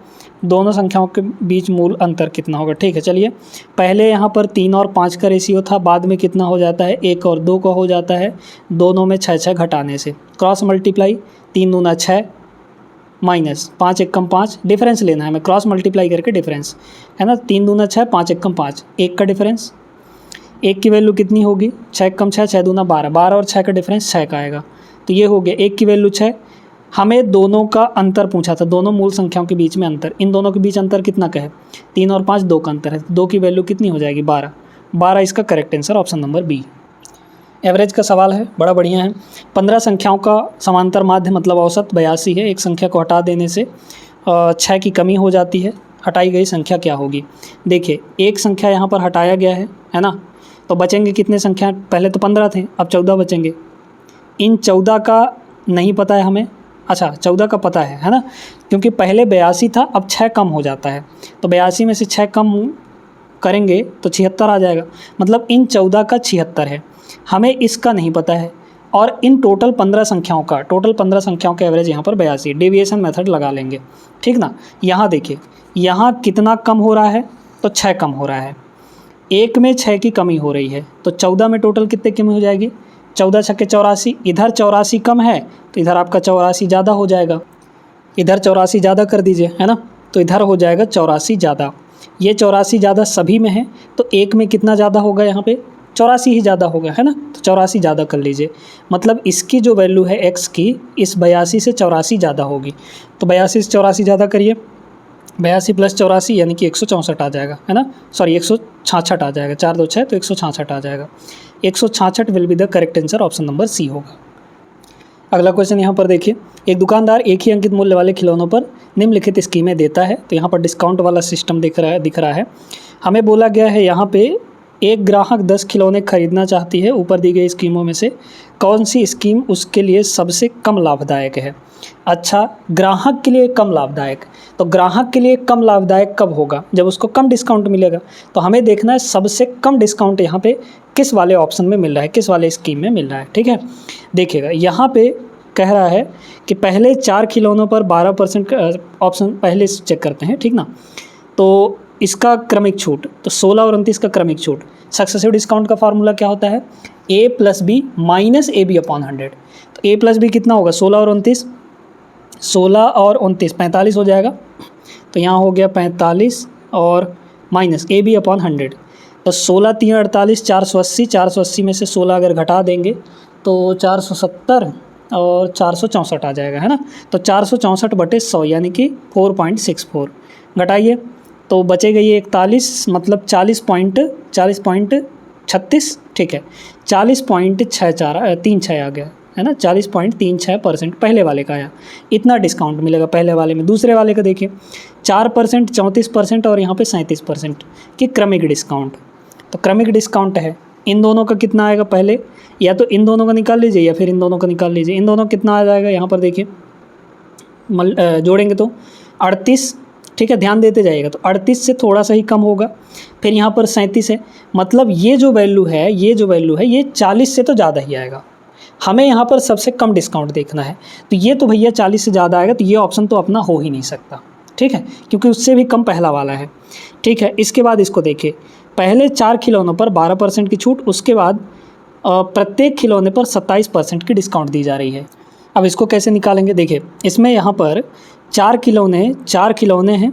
दोनों संख्याओं के बीच मूल अंतर कितना होगा, ठीक है। चलिए पहले यहाँ पर 3 और 5 का रेशियो था, बाद में कितना हो जाता है, 1 और 2 का हो जाता है। दोनों में 6 6 घटाने से क्रॉस मल्टीप्लाई, 3 दूना 6 माइनस 5 एक कम 5, डिफरेंस लेना है हमें, क्रॉस मल्टीप्लाई करके डिफरेंस, है ना। 3 दूना 6, 5 एक कम 5, 1 का डिफरेंस, 1 की वैल्यू कितनी होगी, 6 कम 6, 6 दूना 12, 12 और 6 का डिफरेंस 6 का आएगा, तो ये हो गया 1 की वैल्यू 6। हमें दोनों का अंतर पूछा था, दोनों मूल संख्याओं के बीच में अंतर, इन दोनों के बीच अंतर कितना का है, 3 और 5 2 का अंतर है, 2 की वैल्यू कितनी हो जाएगी 12, 12 इसका correct answer, option number B. Average का सवाल है, बड़ा बढ़िया है। 15 संख्याओं का समांतर माध्य मतलब औसत 82 है। एक संख्या को हटा देने से 6 की कमी हो जाती है, हटाई गई संख्या क्या होगी। देखिए एक संख्या यहाँ पर हटाया गया है ना, तो बचेंगे कितने संख्या, पहले तो 15 थे, अब 14 बचेंगे। इन 14 का नहीं पता है हमें, अच्छा 14 का पता है ना, क्योंकि पहले 82 था, अब 6 कम हो जाता है, तो 82 में से 6 कम करेंगे तो 76 आ जाएगा, मतलब इन 14 का 76 है, हमें इसका नहीं पता है। और इन टोटल 15 संख्याओं का एवरेज यहाँ पर 82, डेविएशन मेथड लगा लेंगे, ठीक ना। यहाँ देखिए यहाँ कितना कम हो रहा है, तो 6 कम हो रहा है, एक में 6 की कमी हो रही है, तो 14 में टोटल कितने कमी हो जाएगी, 14 छक्के 84, इधर 84 कम है तो इधर आपका 84 ज़्यादा हो जाएगा, इधर 84 ज़्यादा कर दीजिए, है ना, तो इधर हो जाएगा 84 ज़्यादा। ये 84 ज़्यादा सभी में है, तो एक में कितना ज़्यादा होगा, यहाँ पे 84 ही ज़्यादा होगा, है ना, तो 84 ज़्यादा कर लीजिए, मतलब इसकी जो वैल्यू है x की, इस 82 से 84 ज़्यादा होगी, तो 82 से 84 ज़्यादा करिए, 82 + 84 यानी कि 164 आ जाएगा, है ना, सॉरी 166 आ जाएगा, 4 2 6 तो 166 आ जाएगा, 166 will be the correct answer, option number C होगा। अगला क्वेश्चन यहाँ पर देखिए, एक दुकानदार एक ही अंकित मूल्य वाले खिलौनों पर निम्नलिखित स्कीमें देता है, तो यहाँ पर डिस्काउंट वाला सिस्टम दिख रहा है। हमें बोला गया है यहाँ पे एक ग्राहक 10 खिलौने खरीदना चाहती है, ऊपर दी गई स्कीमों में से कौन सी स्कीम उसके लिए सबसे कम लाभदायक है। अच्छा ग्राहक के लिए कम लाभदायक, तो ग्राहक के लिए कम लाभदायक कब होगा, जब उसको कम डिस्काउंट मिलेगा, तो हमें देखना है सबसे कम डिस्काउंट यहाँ पे किस वाले ऑप्शन में मिल रहा है, किस वाले स्कीम में मिल रहा है, ठीक है। देखिएगा यहाँ पे कह रहा है कि पहले 4 खिलौनों पर 12% ऑप्शन पहले चेक करते हैं, ठीक ना, तो इसका क्रमिक छूट, तो 16 और 29 का क्रमिक छूट। सक्सेसिव डिस्काउंट का फार्मूला क्या होता है, a + b - ab/100, तो a + b कितना होगा, 16 और 29, 16 और 29 45 हो जाएगा, तो यहाँ हो गया 45 और माइनस ab/100, तो 16 3 48, 480, 480 में से 16 अगर घटा देंगे तो 470 और 464 आ जाएगा, है ना, तो 464/100 यानी कि 4.64 घटाइए तो बचेगा ये 41, मतलब 40.41 36, ठीक है, 40.33 आ गया है ना, 40.36% पहले वाले का आया, इतना डिस्काउंट मिलेगा पहले वाले में। दूसरे वाले का देखिए 4%, 34% और यहाँ पे 37% की क्रमिक डिस्काउंट। तो क्रमिक डिस्काउंट है, इन दोनों का कितना आएगा पहले, या तो इन दोनों का निकाल लीजिए या फिर इन दोनों का निकाल लीजिए। इन दोनों कितना आ जाएगा यहाँ पर देखिए, जोड़ेंगे तो 38, ठीक है, ध्यान देते जाइएगा। तो 38 से थोड़ा सा ही कम होगा, फिर यहाँ पर 37 है, मतलब ये जो वैल्यू है ये 40 से तो ज़्यादा ही आएगा। हमें यहाँ पर सबसे कम डिस्काउंट देखना है, तो ये तो भैया 40 से ज़्यादा आएगा, तो ये ऑप्शन तो अपना हो ही नहीं सकता, ठीक है, क्योंकि उससे भी कम पहला वाला है, ठीक है। इसके बाद इसको देखिए, पहले 4 खिलौनों पर 12% की छूट, उसके बाद प्रत्येक खिलौने पर 27% की डिस्काउंट दी जा रही है। अब इसको कैसे निकालेंगे, देखिए इसमें यहाँ पर 4 खिलौने हैं,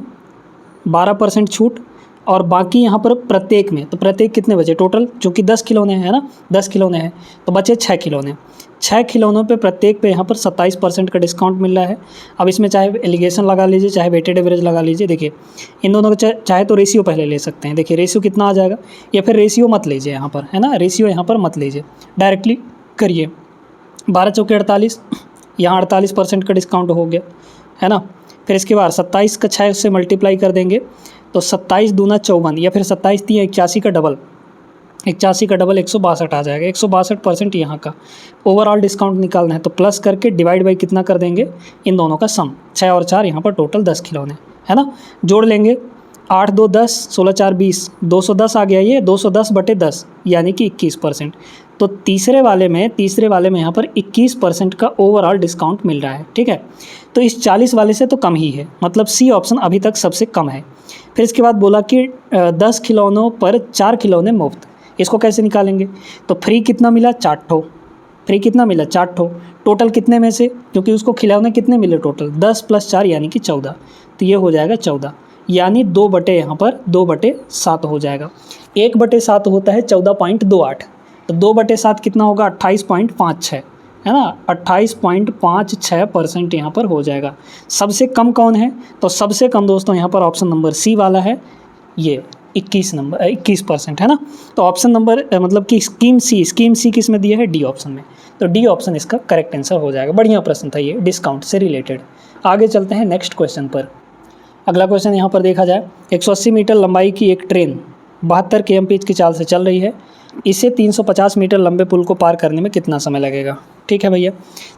12% छूट, और बाकी यहाँ पर प्रत्येक में, तो प्रत्येक कितने बचे टोटल, चूँकि 10 खिलौने हैं ना, 10 खिलौने हैं तो बचे 6 खिलौने। 6 खिलौनों पे प्रत्येक पे यहाँ पर 27% का डिस्काउंट मिल रहा है। अब इसमें चाहे एलिगेशन लगा लीजिए, चाहे वेटेड एवरेज लगा लीजिए। देखिए इन दोनों का चाहे तो रेशियो पहले ले सकते हैं। देखिए रेशियो कितना आ जाएगा, या फिर रेशियो मत लीजिए यहाँ पर, है ना, रेशियो यहाँ पर मत लीजिए, डायरेक्टली करिए। 12 चौके 48, यहाँ 48% का डिस्काउंट हो गया, है ना। फिर इसके बाद 27 का 6 से मल्टीप्लाई कर देंगे तो 27 दूना 54, या फिर 27 3 81 का डबल, 81 का डबल 162 आ जाएगा। 162% यहाँ का ओवरऑल डिस्काउंट निकालना है, तो प्लस करके डिवाइड बाई कितना कर देंगे, इन दोनों का सम, 6 और 4 यहाँ पर टोटल 10 खिलौने, है ना। जोड़ लेंगे, 8 2 10, 16 4 20, 210 आ गया ये, 210/10 यानी कि 21%। तो तीसरे वाले में यहाँ पर 21% का ओवरऑल डिस्काउंट मिल रहा है, ठीक है। तो इस 40 वाले से तो कम ही है, मतलब सी ऑप्शन अभी तक सबसे कम है। फिर इसके बाद बोला कि 10 खिलौनों पर 4 खिलौने मुफ्त, इसको कैसे निकालेंगे, तो फ्री कितना मिला, 4 ठो, फ्री कितना मिला, 4 ठो, टोटल कितने में से, क्योंकि उसको खिलौने कितने मिले टोटल, 10 + 4 यानी कि 14, तो ये हो जाएगा 14, यानी 2 बटे यहाँ पर 2/7 हो जाएगा। 1/7 होता है 14.28, तो 2/7 कितना होगा, 28.56, है ना, 28.56% यहाँ पर हो जाएगा। सबसे कम कौन है, तो सबसे कम दोस्तों यहाँ पर ऑप्शन नंबर सी वाला है, ये 21% है ना। तो ऑप्शन नंबर मतलब कि स्कीम सी किस में दिया है, डी ऑप्शन में, तो डी ऑप्शन इसका करेक्ट आंसर हो जाएगा। बढ़िया प्रश्न था ये, डिस्काउंट से रिलेटेड। आगे चलते हैं नेक्स्ट क्वेश्चन पर। अगला क्वेश्चन यहाँ पर देखा जाए, 180 मीटर लंबाई की एक ट्रेन 72 km/h की चाल से चल रही है, इसे 350 मीटर लंबे पुल को पार करने में कितना समय लगेगा, ठीक है भैया।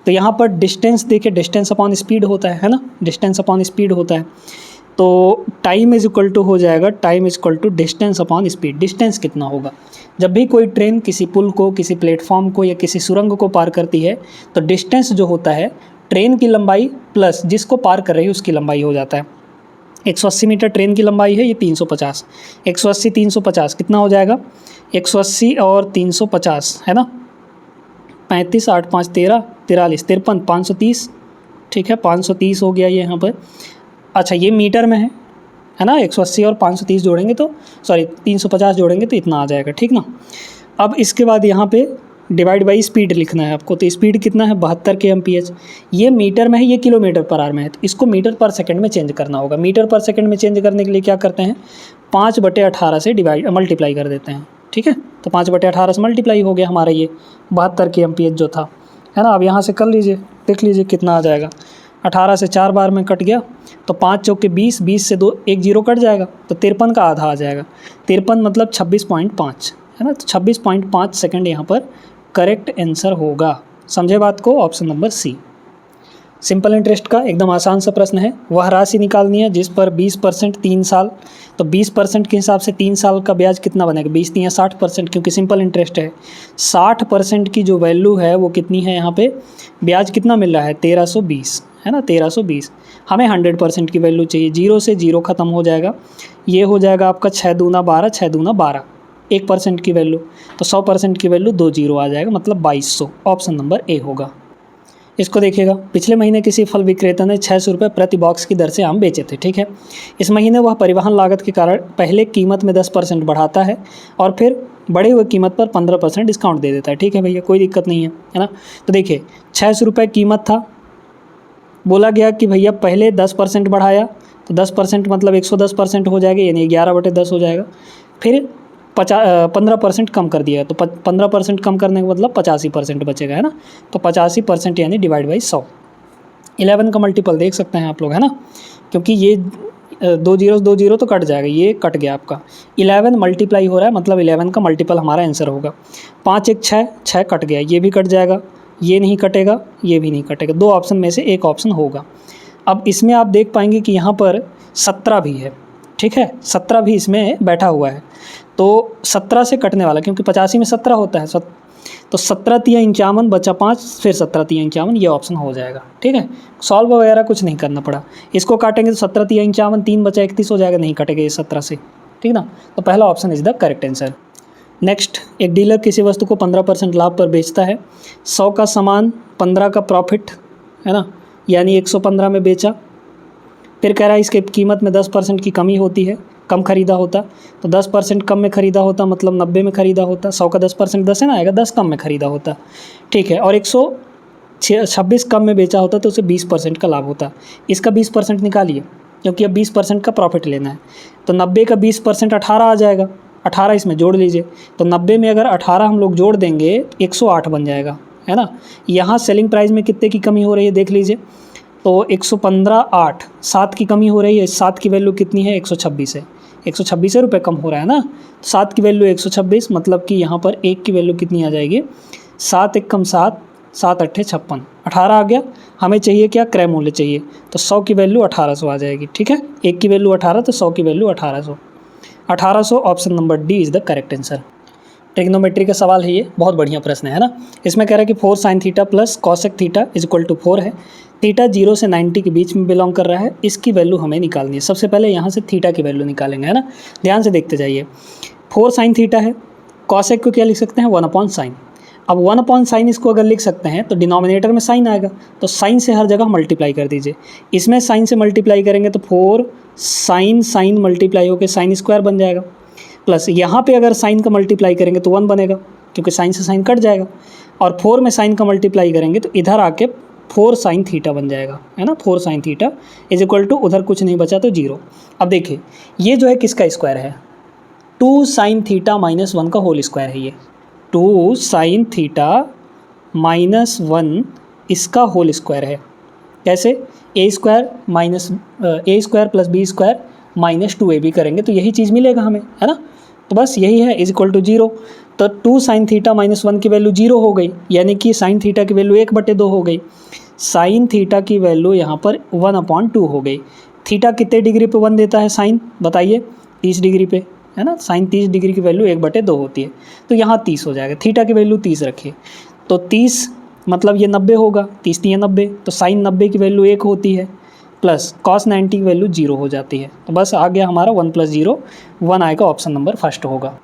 तो यहाँ पर डिस्टेंस देखिए, डिस्टेंस अपॉन स्पीड होता है ना, डिस्टेंस अपॉन स्पीड होता है, तो टाइम इज इक्वल टू हो जाएगा, time is equal to distance upon speed. Distance कितना होगा, जब भी कोई ट्रेन किसी पुल को, किसी प्लेटफॉर्म को या किसी सुरंग को पार करती है, तो डिस्टेंस जो होता है ट्रेन की लंबाई प्लस जिसको पार कर रही है उसकी लंबाई हो जाता है। 180 मीटर ट्रेन की लंबाई है, ये 350, 180 350 कितना हो जाएगा, 180 और 350 है ना, 35 8 5 13 43 53 530, ठीक है, 530 हो गया ये यहाँ पर। अच्छा ये मीटर में है ना, 180 और 530 जोड़ेंगे तो 350 जोड़ेंगे तो इतना आ जाएगा, ठीक ना। अब इसके बाद यहाँ पे डिवाइड बाई स्पीड लिखना है आपको, तो स्पीड कितना है 72 km/h, ये मीटर में है, ये किलोमीटर पर आवर में है, तो इसको मीटर पर सेकंड में चेंज करना होगा। मीटर पर सेकंड में चेंज करने के लिए क्या करते हैं, 5/18 से मल्टीप्लाई कर देते हैं, ठीक है। तो 5/18 से मल्टीप्लाई हो गया हमारा ये 72 km/h जो था, है ना। अब यहाँ से कर लीजिए, देख लीजिए कितना आ जाएगा, 18 से 4 बार में कट गया, तो 5 चौके 20, 20 से 2 1 0 कट जाएगा, तो 53 का आधा आ जाएगा। 53 मतलब 26.5 है ना, तो 26.5 सेकंड यहाँ पर करेक्ट आंसर होगा। समझे बात को, option number C. Simple interest का एकदम आसान सा प्रश्न है। वह राशि निकालनी है जिस पर 20% 3 साल, तो 20% के हिसाब से 3 साल का ब्याज कितना बनेगा, 20 3 60%, क्योंकि सिंपल इंटरेस्ट है। 60% की जो वैल्यू है वो कितनी है, यहाँ पे ब्याज कितना मिल रहा है 1320, है ना, 1320। हमें 100% की वैल्यू चाहिए, 0 से 0 ख़त्म हो जाएगा, ये हो जाएगा आपका 6 दूना 12, 6 दूना 12, 1% की वैल्यू, तो 100% की वैल्यू 2 0 आ जाएगा, मतलब 2200। ऑप्शन नंबर ए होगा। इसको देखिएगा, पिछले महीने किसी फल विक्रेता ने 600 रुपये प्रति बॉक्स की दर से आम बेचे थे, ठीक है। इस महीने वह परिवहन लागत के कारण पहले कीमत में 10% बढ़ाता है और फिर बढ़े हुए कीमत पर 15% डिस्काउंट दे देता है, ठीक है भैया, कोई दिक्कत नहीं है ना। तो देखिए 600 रुपये कीमत था, बोला गया कि भैया पहले 10% बढ़ाया, तो 10% मतलब 110% हो जाएगा, यानी 11/10 हो जाएगा। फिर 15% कम कर दिया है, तो 15% कम करने का मतलब 85% बचेगा, है ना। तो 85% यानी डिवाइड बाई 100। 11 का मल्टीपल देख सकते हैं आप लोग, है ना, क्योंकि ये 2 जीरो तो कट जाएगा, ये कट गया आपका। 11 मल्टीप्लाई हो रहा है, मतलब 11 का मल्टीपल हमारा आंसर होगा। 5 1 6, 6 कट गया, ये भी कट जाएगा, ये नहीं कटेगा, ये भी नहीं कटेगा। 2 ऑप्शन में से एक ऑप्शन होगा। अब इसमें आप देख पाएंगे कि यहाँ पर 17 भी है, ठीक है, 17 भी इसमें बैठा हुआ है। तो 17 से कटने वाला, क्योंकि 85 में 17 होता है, तो 17 तिया 51 बचा 5, फिर 17 तिया 51, ये ऑप्शन हो जाएगा, ठीक है। सॉल्व वगैरह कुछ नहीं करना पड़ा। इसको काटेंगे तो 17 तिया 51, 3 बचा 31 हो जाएगा, नहीं कटेगा ये 17 से, ठीक ना। तो पहला option is the correct answer. Next, एक डीलर किसी वस्तु को 15% लाभ पर बेचता है। 100 का सामान, 15 का प्रॉफिट, है ना, यानी 115 में बेचा। फिर कह रहा है इसके कीमत में 10% की कमी होती है, कम खरीदा होता, तो 10% कम में खरीदा होता, मतलब 90 में खरीदा होता। 100 का 10% 10 है ना, आएगा 10 कम में खरीदा होता, ठीक है। और 126 कम में बेचा होता तो उसे 20% का लाभ होता। इसका 20% निकालिए, क्योंकि अब 20% का प्रॉफिट लेना है। तो 90 का 20% 18 आ जाएगा, 18 इसमें जोड़ लीजिए। तो 90 में अगर 18 हम लोग जोड़ देंगे 108 बन जाएगा, है ना। यहाँ सेलिंग प्राइस में कितने की कमी हो रही है देख लीजिए। तो 115 8, 7 की कमी हो रही है। 7 की वैल्यू कितनी है, 126 है, 126 रुपये कम हो रहा है ना। 7 की वैल्यू 126, मतलब कि यहाँ पर 1 की वैल्यू कितनी आ जाएगी, 7 1 कम 7, 7 8 56, 18 आ गया। हमें चाहिए क्या, क्रय मूल्य चाहिए, तो 100 की वैल्यू 1800 आ जाएगी, ठीक है। 1 की वैल्यू 18, तो 100 की value 1800। 1800 option number D is the correct answer. Trigonometry का सवाल है ये, बहुत बढ़िया प्रश्न है ना। इसमें कह रहा है कि 4 sin theta plus cosec theta is equal to 4 है। थीटा 0 से 90 के बीच में बिलोंग कर रहा है, इसकी वैल्यू हमें निकालनी है। सबसे पहले यहाँ से थीटा की वैल्यू निकालेंगे, है ना। ध्यान से देखते जाइए। 4 sin थीटा है, कॉसेक को क्या लिख सकते हैं, 1/sin। अब 1/sin इसको अगर लिख सकते हैं तो डिनोमिनेटर में साइन आएगा, तो साइन से हर जगह मल्टीप्लाई कर दीजिए। इसमें साइन से मल्टीप्लाई करेंगे तो 4 sin मल्टीप्लाई होकर साइन स्क्वायर बन जाएगा, प्लस यहाँ पे अगर साइन का मल्टीप्लाई करेंगे तो 1 बनेगा, क्योंकि साइन से साइन कट जाएगा। और 4 में साइन का मल्टीप्लाई करेंगे तो इधर आके 4 sin थीटा बन जाएगा, है ना। 4 sin theta is equal to, उधर कुछ नहीं बचा तो 0। अब देखिए ये जो है किसका स्क्वायर है, 2 sin थीटा माइनस 1 का होल स्क्वायर है ये। 2 sin थीटा माइनस 1 इसका होल स्क्वायर है। कैसे, A square plus B square minus 2ab करेंगे तो यही चीज़ मिलेगा हमें, है ना। तो बस यही है, इज इक्वल टू 0। तो 2 sin थीटा माइनस 1 की वैल्यू 0 हो गई, यानी कि sin थीटा की वैल्यू 1/2 हो गई। sin थीटा की वैल्यू यहाँ पर 1/2 हो गई। थीटा कितने डिग्री पे 1 देता है साइन, बताइए, 30 डिग्री पे, है ना। साइन 30 डिग्री की वैल्यू 1/2 होती है, तो यहाँ 30 हो जाएगा। थीटा की वैल्यू 30 रखिए, तो 30 मतलब ये 90 होगा, 30 3 90, तो साइन 90 की वैल्यू 1 होती है, प्लस cos 90 की वैल्यू 0 हो जाती है। तो बस आ गया हमारा 1 + 0, 1 आएगा, ऑप्शन नंबर फर्स्ट होगा।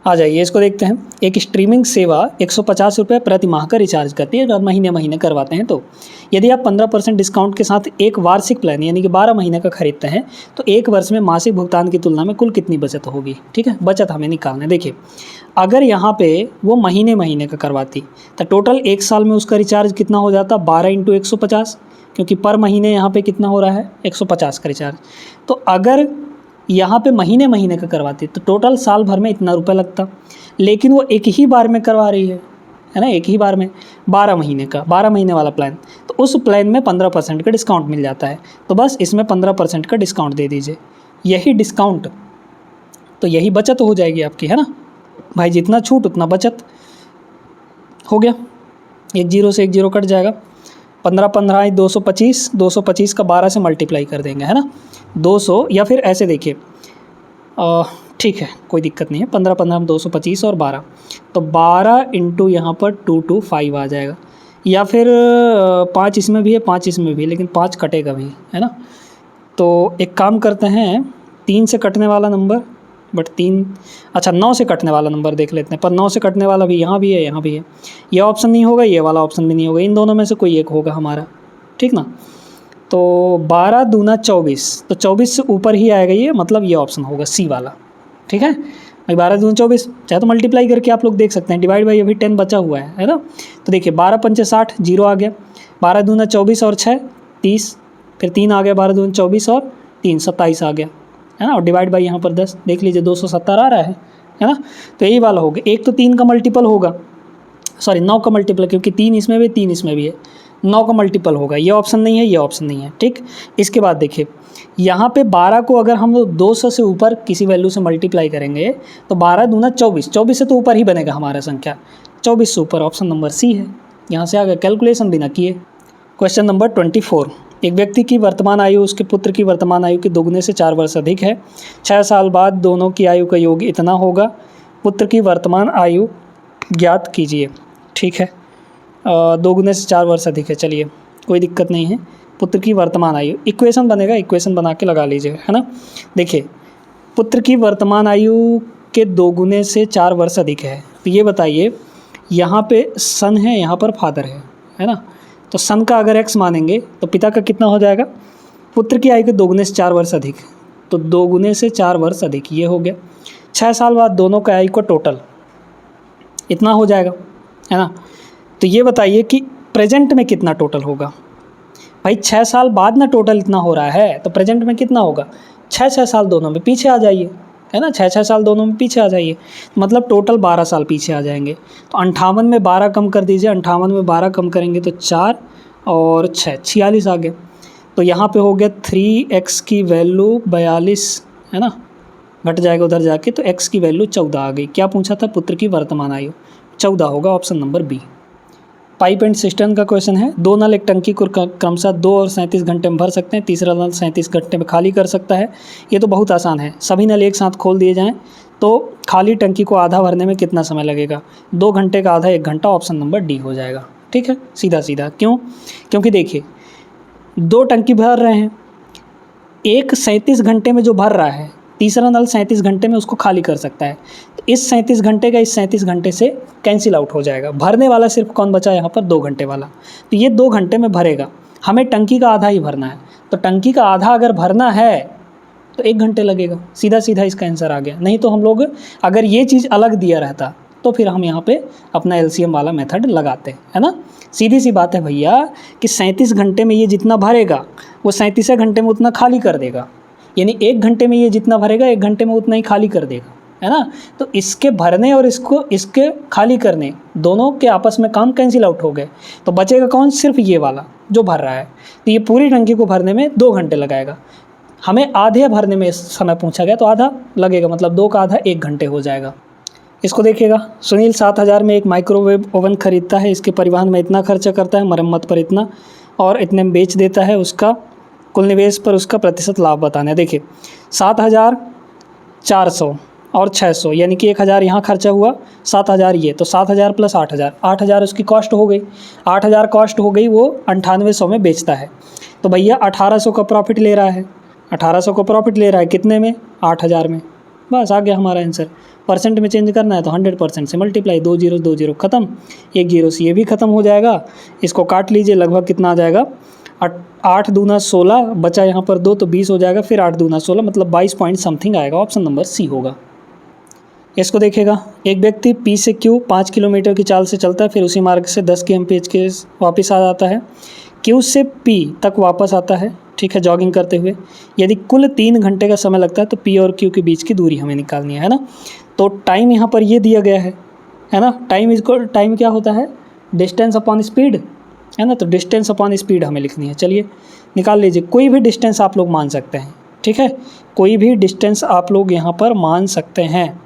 आ जाइए इसको देखते हैं। एक स्ट्रीमिंग सेवा 150 रुपये प्रति माह का रिचार्ज करती है, अगर महीने महीने करवाते हैं तो। यदि आप 15% डिस्काउंट के साथ एक वार्षिक प्लान यानी कि 12 महीने का खरीदते हैं तो एक वर्ष में मासिक भुगतान की तुलना में कुल कितनी बचत होगी, ठीक है। बचत हमें निकालना है। देखिए अगर यहाँ पे वो महीने महीने का करवाती तो टोटल एक साल में उसका रिचार्ज कितना हो जाता, 12 × 150, क्योंकि पर महीने यहाँ पे कितना हो रहा है, 150 का रिचार्ज। तो अगर यहाँ पे महीने महीने का करवाती तो टोटल साल भर में इतना रुपये लगता, लेकिन वो एक ही बार में करवा रही है ना, एक ही बार में 12 महीने का, 12 महीने वाला प्लान, तो उस प्लान में 15% का डिस्काउंट मिल जाता है। तो बस इसमें 15% का डिस्काउंट दे दीजिए, यही डिस्काउंट, तो यही बचत हो जाएगी आपकी, है ना भाई। जितना छूट उतना बचत हो गया। एक 0 से एक 0 कट जाएगा। 15 15 225, 225 का 12 से मल्टीप्लाई कर देंगे, है ना, 200। या फिर ऐसे देखिए, ठीक है कोई दिक्कत नहीं है, 15 15 225 और 12, तो 12 इंटू यहाँ पर 225 आ जाएगा। या फिर 5 इसमें भी है, 5 इसमें भी है, लेकिन 5 कटेगा भी, है ना। तो एक काम करते हैं, 3 से कटने वाला नंबर, बट 3, अच्छा 9 से कटने वाला नंबर देख लेते हैं। पर 9 से कटने वाला भी यहाँ भी है, यहाँ भी है। ये ऑप्शन नहीं होगा, ये वाला ऑप्शन भी नहीं होगा, इन दोनों में से कोई एक होगा हमारा, ठीक ना। तो 12 दूना 24, तो 24 से ऊपर ही आएगा ये, मतलब ये ऑप्शन होगा सी वाला, ठीक है भाई। 12 दूना 24, चाहे तो मल्टीप्लाई करके आप लोग देख सकते हैं, डिवाइड बाई अभी 10 बचा हुआ है ना। तो देखिए 12 × 5 = 60, 0 आ गया। 12 दूना 24 और 6 30, फिर 3 आ गया, 12 दूना 24 और 3 27 आ गया, है ना। और डिवाइड बाई यहाँ पर 10 देख लीजिए, 270 आ रहा है है ना। तो यही वाला होगा, एक तो 3 का मल्टीपल होगा, सॉरी 9 का मल्टीपल, क्योंकि 3 इसमें भी 3 इसमें भी है, 9 का मल्टीपल होगा। ये ऑप्शन नहीं है, ये ऑप्शन नहीं है, ठीक। इसके बाद देखिए यहाँ पे 12 को अगर हम लोग 200 से ऊपर किसी वैल्यू से मल्टीप्लाई करेंगे तो 12 दूना 24, 24 से तो ऊपर ही बनेगा हमारा संख्या, 24 से ऊपर, ऑप्शन नंबर सी है। यहाँ से आगे कैलकुलेशन भी ना किए। क्वेश्चन नंबर 24, एक व्यक्ति की वर्तमान आयु उसके पुत्र की वर्तमान आयु के दोगुने से 4 वर्ष अधिक है। 6 साल बाद दोनों की आयु का योग इतना होगा। पुत्र की वर्तमान आयु ज्ञात कीजिए, ठीक है। दोगुने से 4 वर्ष अधिक है, चलिए कोई दिक्कत नहीं है। पुत्र की वर्तमान आयु, इक्वेशन बनेगा, इक्वेशन बना के लगा लीजिए, है ना। देखिए पुत्र की वर्तमान आयु के दोगुने से 4 वर्ष अधिक है, तो ये बताइए यहाँ पे सन है, यहाँ पर फादर है ना। तो सन का अगर x मानेंगे तो पिता का कितना हो जाएगा, पुत्र की आयु के दोगुने से 4 वर्ष अधिक, तो दोगुने से 4 वर्ष अधिक ये हो गया। 6 साल बाद दोनों का आयु का टोटल इतना हो जाएगा, है ना। तो ये बताइए कि प्रेजेंट में कितना टोटल होगा। भाई 6 साल बाद ना टोटल इतना हो रहा है, तो प्रेजेंट में कितना होगा, 6 साल दोनों में पीछे आ जाइए, है ना। 6 साल दोनों में पीछे आ जाइए, मतलब टोटल 12 साल पीछे आ जाएंगे। तो 58 में 12 कम कर दीजिए, 58 में 12 कम करेंगे तो 4 और 6 46 आ गया। तो यहाँ पे हो गया 3x की वैल्यू 42, है ना, घट जाएगा उधर जाके, तो x की वैल्यू 14 आ गई। क्या पूछा था, पुत्र की वर्तमान आयु 14 होगा, option number B. Pipe and cistern का क्वेश्चन है। 2 नल एक टंकी को क्रमशः 2 और 37 घंटे में भर सकते हैं, तीसरा नल 37 घंटे में खाली कर सकता है। ये तो बहुत आसान है, सभी नल एक साथ खोल दिए जाएं तो खाली टंकी को आधा भरने में कितना समय लगेगा, 2 घंटे का आधा 1 घंटा, ऑप्शन नंबर डी हो जाएगा, ठीक है, सीधा सीधा। क्यों, क्योंकि देखिए 2 टंकी भर रहे हैं, एक 37 घंटे में जो भर रहा है, तीसरा नल 37 घंटे में उसको खाली कर सकता है। तो इस 37 घंटे का इस 37 घंटे से कैंसिल आउट हो जाएगा, भरने वाला सिर्फ कौन बचा यहाँ पर, 2 घंटे वाला। तो ये 2 घंटे में भरेगा, हमें टंकी का आधा ही भरना है, तो टंकी का आधा अगर भरना है तो 1 घंटे लगेगा, सीधा सीधा इसका आंसर आ गया। नहीं तो हम लोग अगर ये चीज़ अलग दिया रहता तो फिर हम यहाँ पे अपना LCM वाला मेथड लगाते, है ना। सीधी सी बात है भैया कि 37 घंटे में ये जितना भरेगा वो 37 घंटे में उतना खाली कर देगा, यानी 1 घंटे में ये जितना भरेगा 1 घंटे में उतना ही खाली कर देगा, है ना। तो इसके भरने और इसके खाली करने दोनों के आपस में काम कैंसिल आउट हो गए, तो बचेगा कौन, सिर्फ ये वाला जो भर रहा है। तो ये पूरी टंकी को भरने में 2 घंटे लगाएगा, हमें आधे भरने में समय पूछा गया तो आधा लगेगा, मतलब 2 का आधा 1 घंटे हो जाएगा। इसको देखिएगा, सुनील 7000 में एक माइक्रोवेव ओवन खरीदता है, इसके परिवहन में इतना खर्चा करता है, मरम्मत पर इतना और इतने में बेच देता है, उसका कुल निवेश पर उसका प्रतिशत लाभ बताना है। देखिए 7400 और 600, यानी कि 1000 यहाँ खर्चा हुआ, 7000 ये, तो 7000 प्लस 8000, 8000 उसकी कॉस्ट हो गई, 8000 कॉस्ट हो गई, वो 9800 में बेचता है। तो भैया 1800 का प्रॉफिट ले रहा है, 1800 का प्रॉफिट ले रहा है कितने में, 8000 में। बस आ गया हमारा आंसर। परसेंट में चेंज करना है तो 100% से मल्टीप्लाई, 2 जीरो 2 जीरो ख़त्म, 1 जीरो से ये भी ख़त्म हो जाएगा। इसको काट लीजिए, लगभग कितना आ जाएगा, 8 दूना 16, बचा यहाँ पर 2 तो 20 हो जाएगा, फिर 8 दूना 16 मतलब 22 पॉइंट समथिंग आएगा, ऑप्शन नंबर सी होगा। इसको देखेगा, एक व्यक्ति P से Q 5 किलोमीटर की चाल से चलता है, फिर उसी मार्ग से 10 km के वापस आ जाता है, Q से P तक वापस आता है, ठीक है, जॉगिंग करते हुए। यदि कुल 3 घंटे का समय लगता है तो P और Q के बीच की दूरी हमें निकालनी है ना। तो टाइम यहाँ पर ये दिया गया है ना, टाइम क्या होता है, डिस्टेंस अपॉन स्पीड, है ना। तो डिस्टेंस अपॉन स्पीड हमें लिखनी है, चलिए निकाल लीजिए। कोई भी डिस्टेंस आप लोग मान सकते हैं, ठीक है, कोई भी डिस्टेंस आप लोग यहाँ पर मान सकते हैं।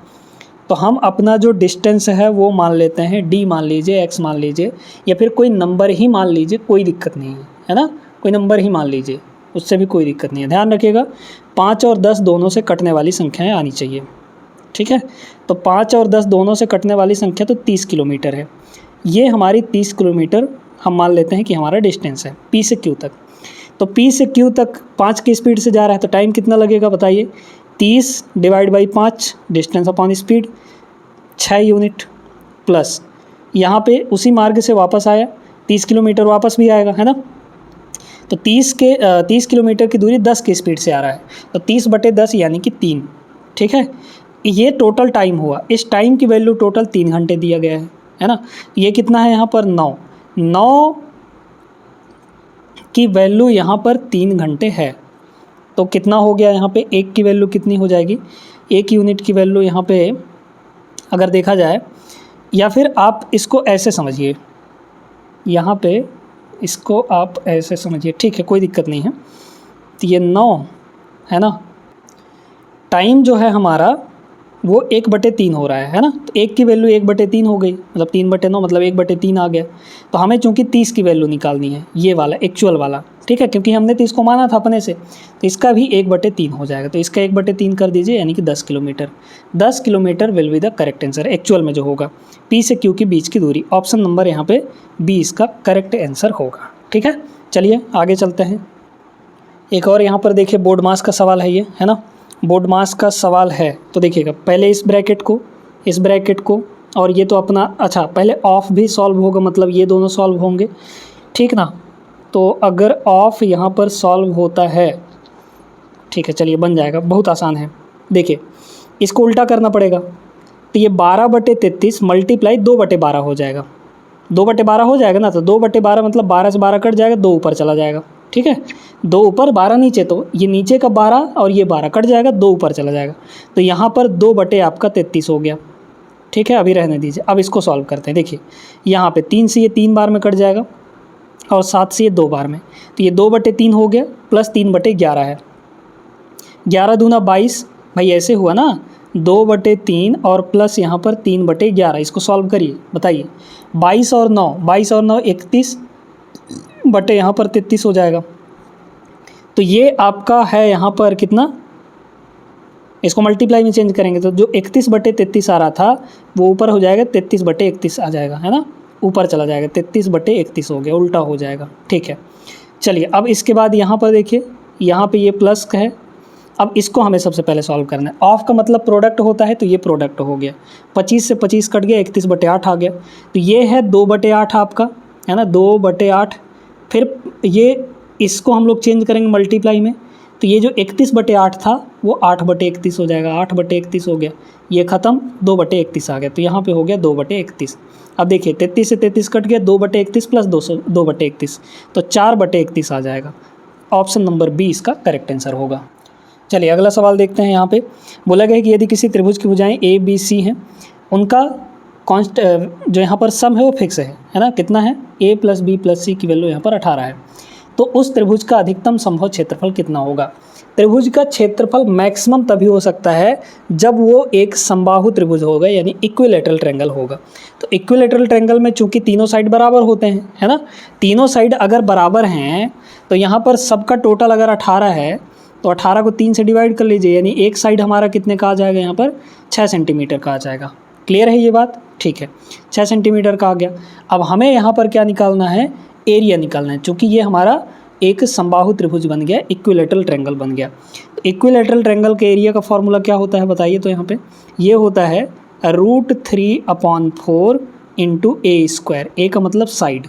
तो हम अपना जो डिस्टेंस है वो मान लेते हैं, d मान लीजिए, x मान लीजिए, या फिर कोई नंबर ही मान लीजिए, कोई दिक्कत नहीं है ना, कोई नंबर ही मान लीजिए, उससे भी कोई दिक्कत नहीं है। ध्यान रखिएगा 5 और 10 दोनों से कटने वाली संख्याएं आनी चाहिए, ठीक है। तो 5 और 10 दोनों से कटने वाली संख्या तो 30 किलोमीटर है, ये हमारी 30 किलोमीटर हम मान लेते हैं कि हमारा डिस्टेंस है P से Q तक। तो P से Q तक 5 की स्पीड से जा रहा है, तो टाइम कितना लगेगा बताइए, 30 divide by 5 distance upon speed 6 unit, plus यहाँ पे उसी मार्ग से वापस आया, 30 किलोमीटर वापस भी आएगा, है ना। तो 30 किलोमीटर की दूरी 10 की स्पीड से आ रहा है, तो 30/10 यानी कि 3, ठीक है। ये टोटल टाइम हुआ, इस टाइम की वैल्यू टोटल 3 घंटे दिया गया है ना। ये कितना है यहाँ पर 9 की वैल्यू यहाँ पर 3 घंटे है, तो कितना हो गया यहाँ पे, 1 की वैल्यू कितनी हो जाएगी, 1 यूनिट की वैल्यू यहाँ पे अगर देखा जाए, या फिर आप इसको ऐसे समझिए, यहाँ पे इसको आप ऐसे समझिए, ठीक है, कोई दिक्कत नहीं है। तो ये 9 है ना, टाइम जो है हमारा वो 1/3 हो रहा है ना। तो 1 की वैल्यू 1/3 हो गई, मतलब 3/9 मतलब 1/3 आ गया। तो हमें चूँकि 30 की वैल्यू निकालनी है, ये वाला एक्चुअल वाला, ठीक है, क्योंकि हमने 30 को माना था अपने से, तो इसका भी 1/3 हो जाएगा। तो इसका 1/3 कर दीजिए, यानी कि 10 kilometre. 10 kilometre will be the correct answer actual में जो होगा, पी से क्यू के बीच की दूरी। ऑप्शन नंबर यहाँ पे बी इसका करेक्ट आंसर होगा। ठीक है, चलिए आगे चलते हैं। एक और यहाँ पर देखिए बोर्ड मास का सवाल है, ये है ना, बोर्ड मास का सवाल है। तो देखिएगा, पहले इस ब्रैकेट को और ये तो अपना, अच्छा पहले ऑफ भी सॉल्व होगा, मतलब ये दोनों सॉल्व होंगे, ठीक ना। तो अगर ऑफ यहाँ पर सॉल्व होता है, ठीक है, चलिए बन जाएगा, बहुत आसान है। देखिए इसको उल्टा करना पड़ेगा, तो ये 12/33 मल्टीप्लाई 2/12 हो जाएगा। 2/12 हो जाएगा ना, तो 2/12 मतलब 12 से 12 कट जाएगा, 2 ऊपर चला जाएगा, ठीक है, 2 ऊपर 12 नीचे, तो ये नीचे का 12 और ये 12 कट जाएगा, 2 ऊपर चला जाएगा। तो यहाँ पर 2/33 हो गया, ठीक है। अभी रहने दीजिए, अब इसको सॉल्व करते हैं। देखिए यहाँ पे 3 से ये 3 बार में कट जाएगा और 7 से ये 2 बार में, तो ये 2/3 हो गया, प्लस 3/11 है, 11 दूना 22, भाई ऐसे हुआ ना, 2/3 और प्लस यहाँ पर 3/11। इसको सॉल्व करिए, बताइए 22 और 9 31 बटे यहाँ पर 33 हो जाएगा। तो ये आपका है यहाँ पर कितना, इसको मल्टीप्लाई में चेंज करेंगे तो जो 31/33 आ रहा था वो ऊपर हो जाएगा 33/31 आ जाएगा, है ना, ऊपर चला जाएगा, 33/31 हो गया, उल्टा हो जाएगा, ठीक है। चलिए अब इसके बाद यहाँ पर देखिए, यहाँ पे ये प्लस का है, अब इसको हमें सबसे पहले सॉल्व करना है। ऑफ का मतलब प्रोडक्ट होता है, तो ये प्रोडक्ट हो गया, 25 से 25 कट गया, 31/8 आ गया। तो ये है 2/8 आपका, है ना, 2/8। फिर ये इसको हम लोग चेंज करेंगे मल्टीप्लाई में, तो ये जो 31/8 था वो 8/31 हो जाएगा, 8/31 हो गया, ये ख़त्म, 2/31 आ गया। तो यहाँ पे हो गया 2/31। अब देखिए 33 से 33 कट गया, 2/31 प्लस 2/31, तो 4/31 आ जाएगा। ऑप्शन नंबर बी इसका करेक्ट आंसर होगा। चलिए अगला सवाल देखते हैं। यहाँ पे बोला गया है कि यदि किसी त्रिभुज की भुजाएं ए बी सी हैं, उनका कॉन्स्ट जो यहाँ पर सम है वो फिक्स है ना, कितना है, a + b + c की वैल्यू यहाँ पर 18 है। तो उस त्रिभुज का अधिकतम संभव क्षेत्रफल कितना होगा। त्रिभुज का क्षेत्रफल मैक्सिमम तभी हो सकता है जब वो एक समबाहु त्रिभुज होगा, यानी इक्विलैटरल ट्रायंगल होगा। तो इक्विलैटरल ट्रायंगल में चूंकि तीनों साइड बराबर होते हैं, है ना, तीनों साइड अगर बराबर हैं तो यहाँ पर सबका टोटल अगर 18 है तो 18 को 3 से डिवाइड कर लीजिए, यानी एक साइड हमारा कितने का आ जाएगा, यहाँ पर 6 सेंटीमीटर का आ जाएगा। क्लियर है ये बात, ठीक है, 6 सेंटीमीटर का आ गया। अब हमें यहाँ पर क्या निकालना है, एरिया निकालना है, चूँकि ये हमारा एक समबाहु त्रिभुज बन गया, इक्विलैटरल ट्रायंगल बन गया। तो इक्विलैटरल ट्रायंगल के एरिया का फॉर्मूला क्या होता है बताइए, तो यहाँ पे ये होता है √3/4 × a²। a का मतलब साइड,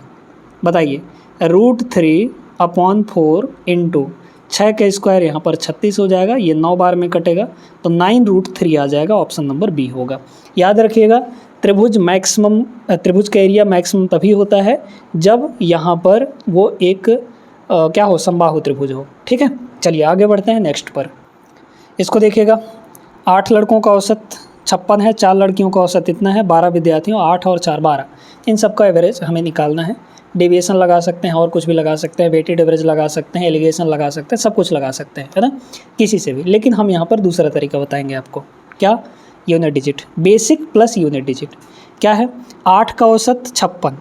बताइए, √3/4 × 6 का स्क्वायर, यहाँ पर 36 हो जाएगा, ये 9 बार में कटेगा, तो 9√3 आ जाएगा। ऑप्शन नंबर बी होगा। याद रखिएगा, त्रिभुज का एरिया मैक्सिमम तभी होता है जब यहाँ पर वो एक क्या हो, समबाहु त्रिभुज हो, ठीक है। चलिए आगे बढ़ते हैं नेक्स्ट पर। इसको देखिएगा, 8 लड़कों का औसत 56 है, 4 लड़कियों का औसत इतना है, 12 विद्यार्थियों, 8 और 4 12, इन सब का एवरेज हमें निकालना है। डेविएशन लगा सकते हैं और कुछ भी लगा सकते हैं, वेटेड एवरेज लगा सकते हैं, एलिगेशन लगा सकते हैं, सब कुछ लगा सकते हैं, है ना, किसी से भी। लेकिन हम यहाँ पर दूसरा तरीका बताएंगे आपको, क्या, unit digit, basic plus unit digit. क्या है, 8 का औसत 56,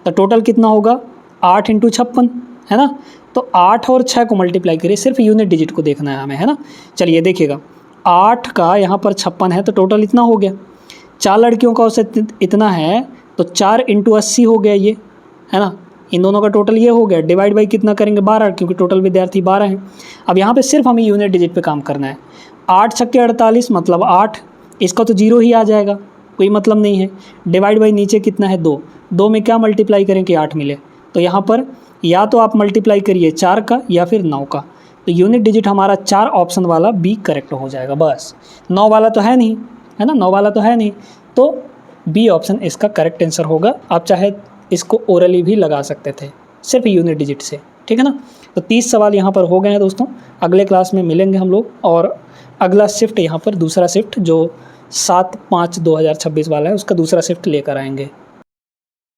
तो टोटल कितना होगा, 8 × 56, है ना। तो 8 और 6 को मल्टीप्लाई करिए, सिर्फ यूनिट डिजिट को देखना है हमें, है ना। चलिए देखिएगा, 8 का यहाँ पर 56 है, तो टोटल इतना हो गया। 4 लड़कियों का औसत इतना है, तो 4 × 80 हो गया ये, है ना, इन दोनों का टोटल ये हो गया, डिवाइड बाई कितना करेंगे, 12, क्योंकि टोटल विद्यार्थी 12 हैं। अब यहाँ पे सिर्फ हमें यूनिट डिजिट पे काम करना है। 8 × 6 = 48, मतलब 8, इसका तो 0 ही आ जाएगा, कोई मतलब नहीं है। डिवाइड बाई नीचे कितना है, 2, 2 में क्या मल्टीप्लाई करें कि 8 मिले, तो यहाँ पर या तो आप मल्टीप्लाई करिए 4 का या फिर 9 का, तो यूनिट डिजिट हमारा 4, ऑप्शन वाला बी करेक्ट हो जाएगा। बस 9 वाला तो है नहीं, है ना, 9 वाला तो है नहीं, तो बी ऑप्शन इसका करेक्ट आंसर होगा। आप चाहे इसको ओरली भी लगा सकते थे, सिर्फ यूनिट डिजिट से, ठीक है ना। तो 30 सवाल यहाँ पर हो गए हैं दोस्तों। अगले क्लास में मिलेंगे हम लोग, और अगला शिफ्ट यहाँ पर दूसरा शिफ्ट जो 7/5/2026 वाला है उसका दूसरा शिफ्ट लेकर आएंगे।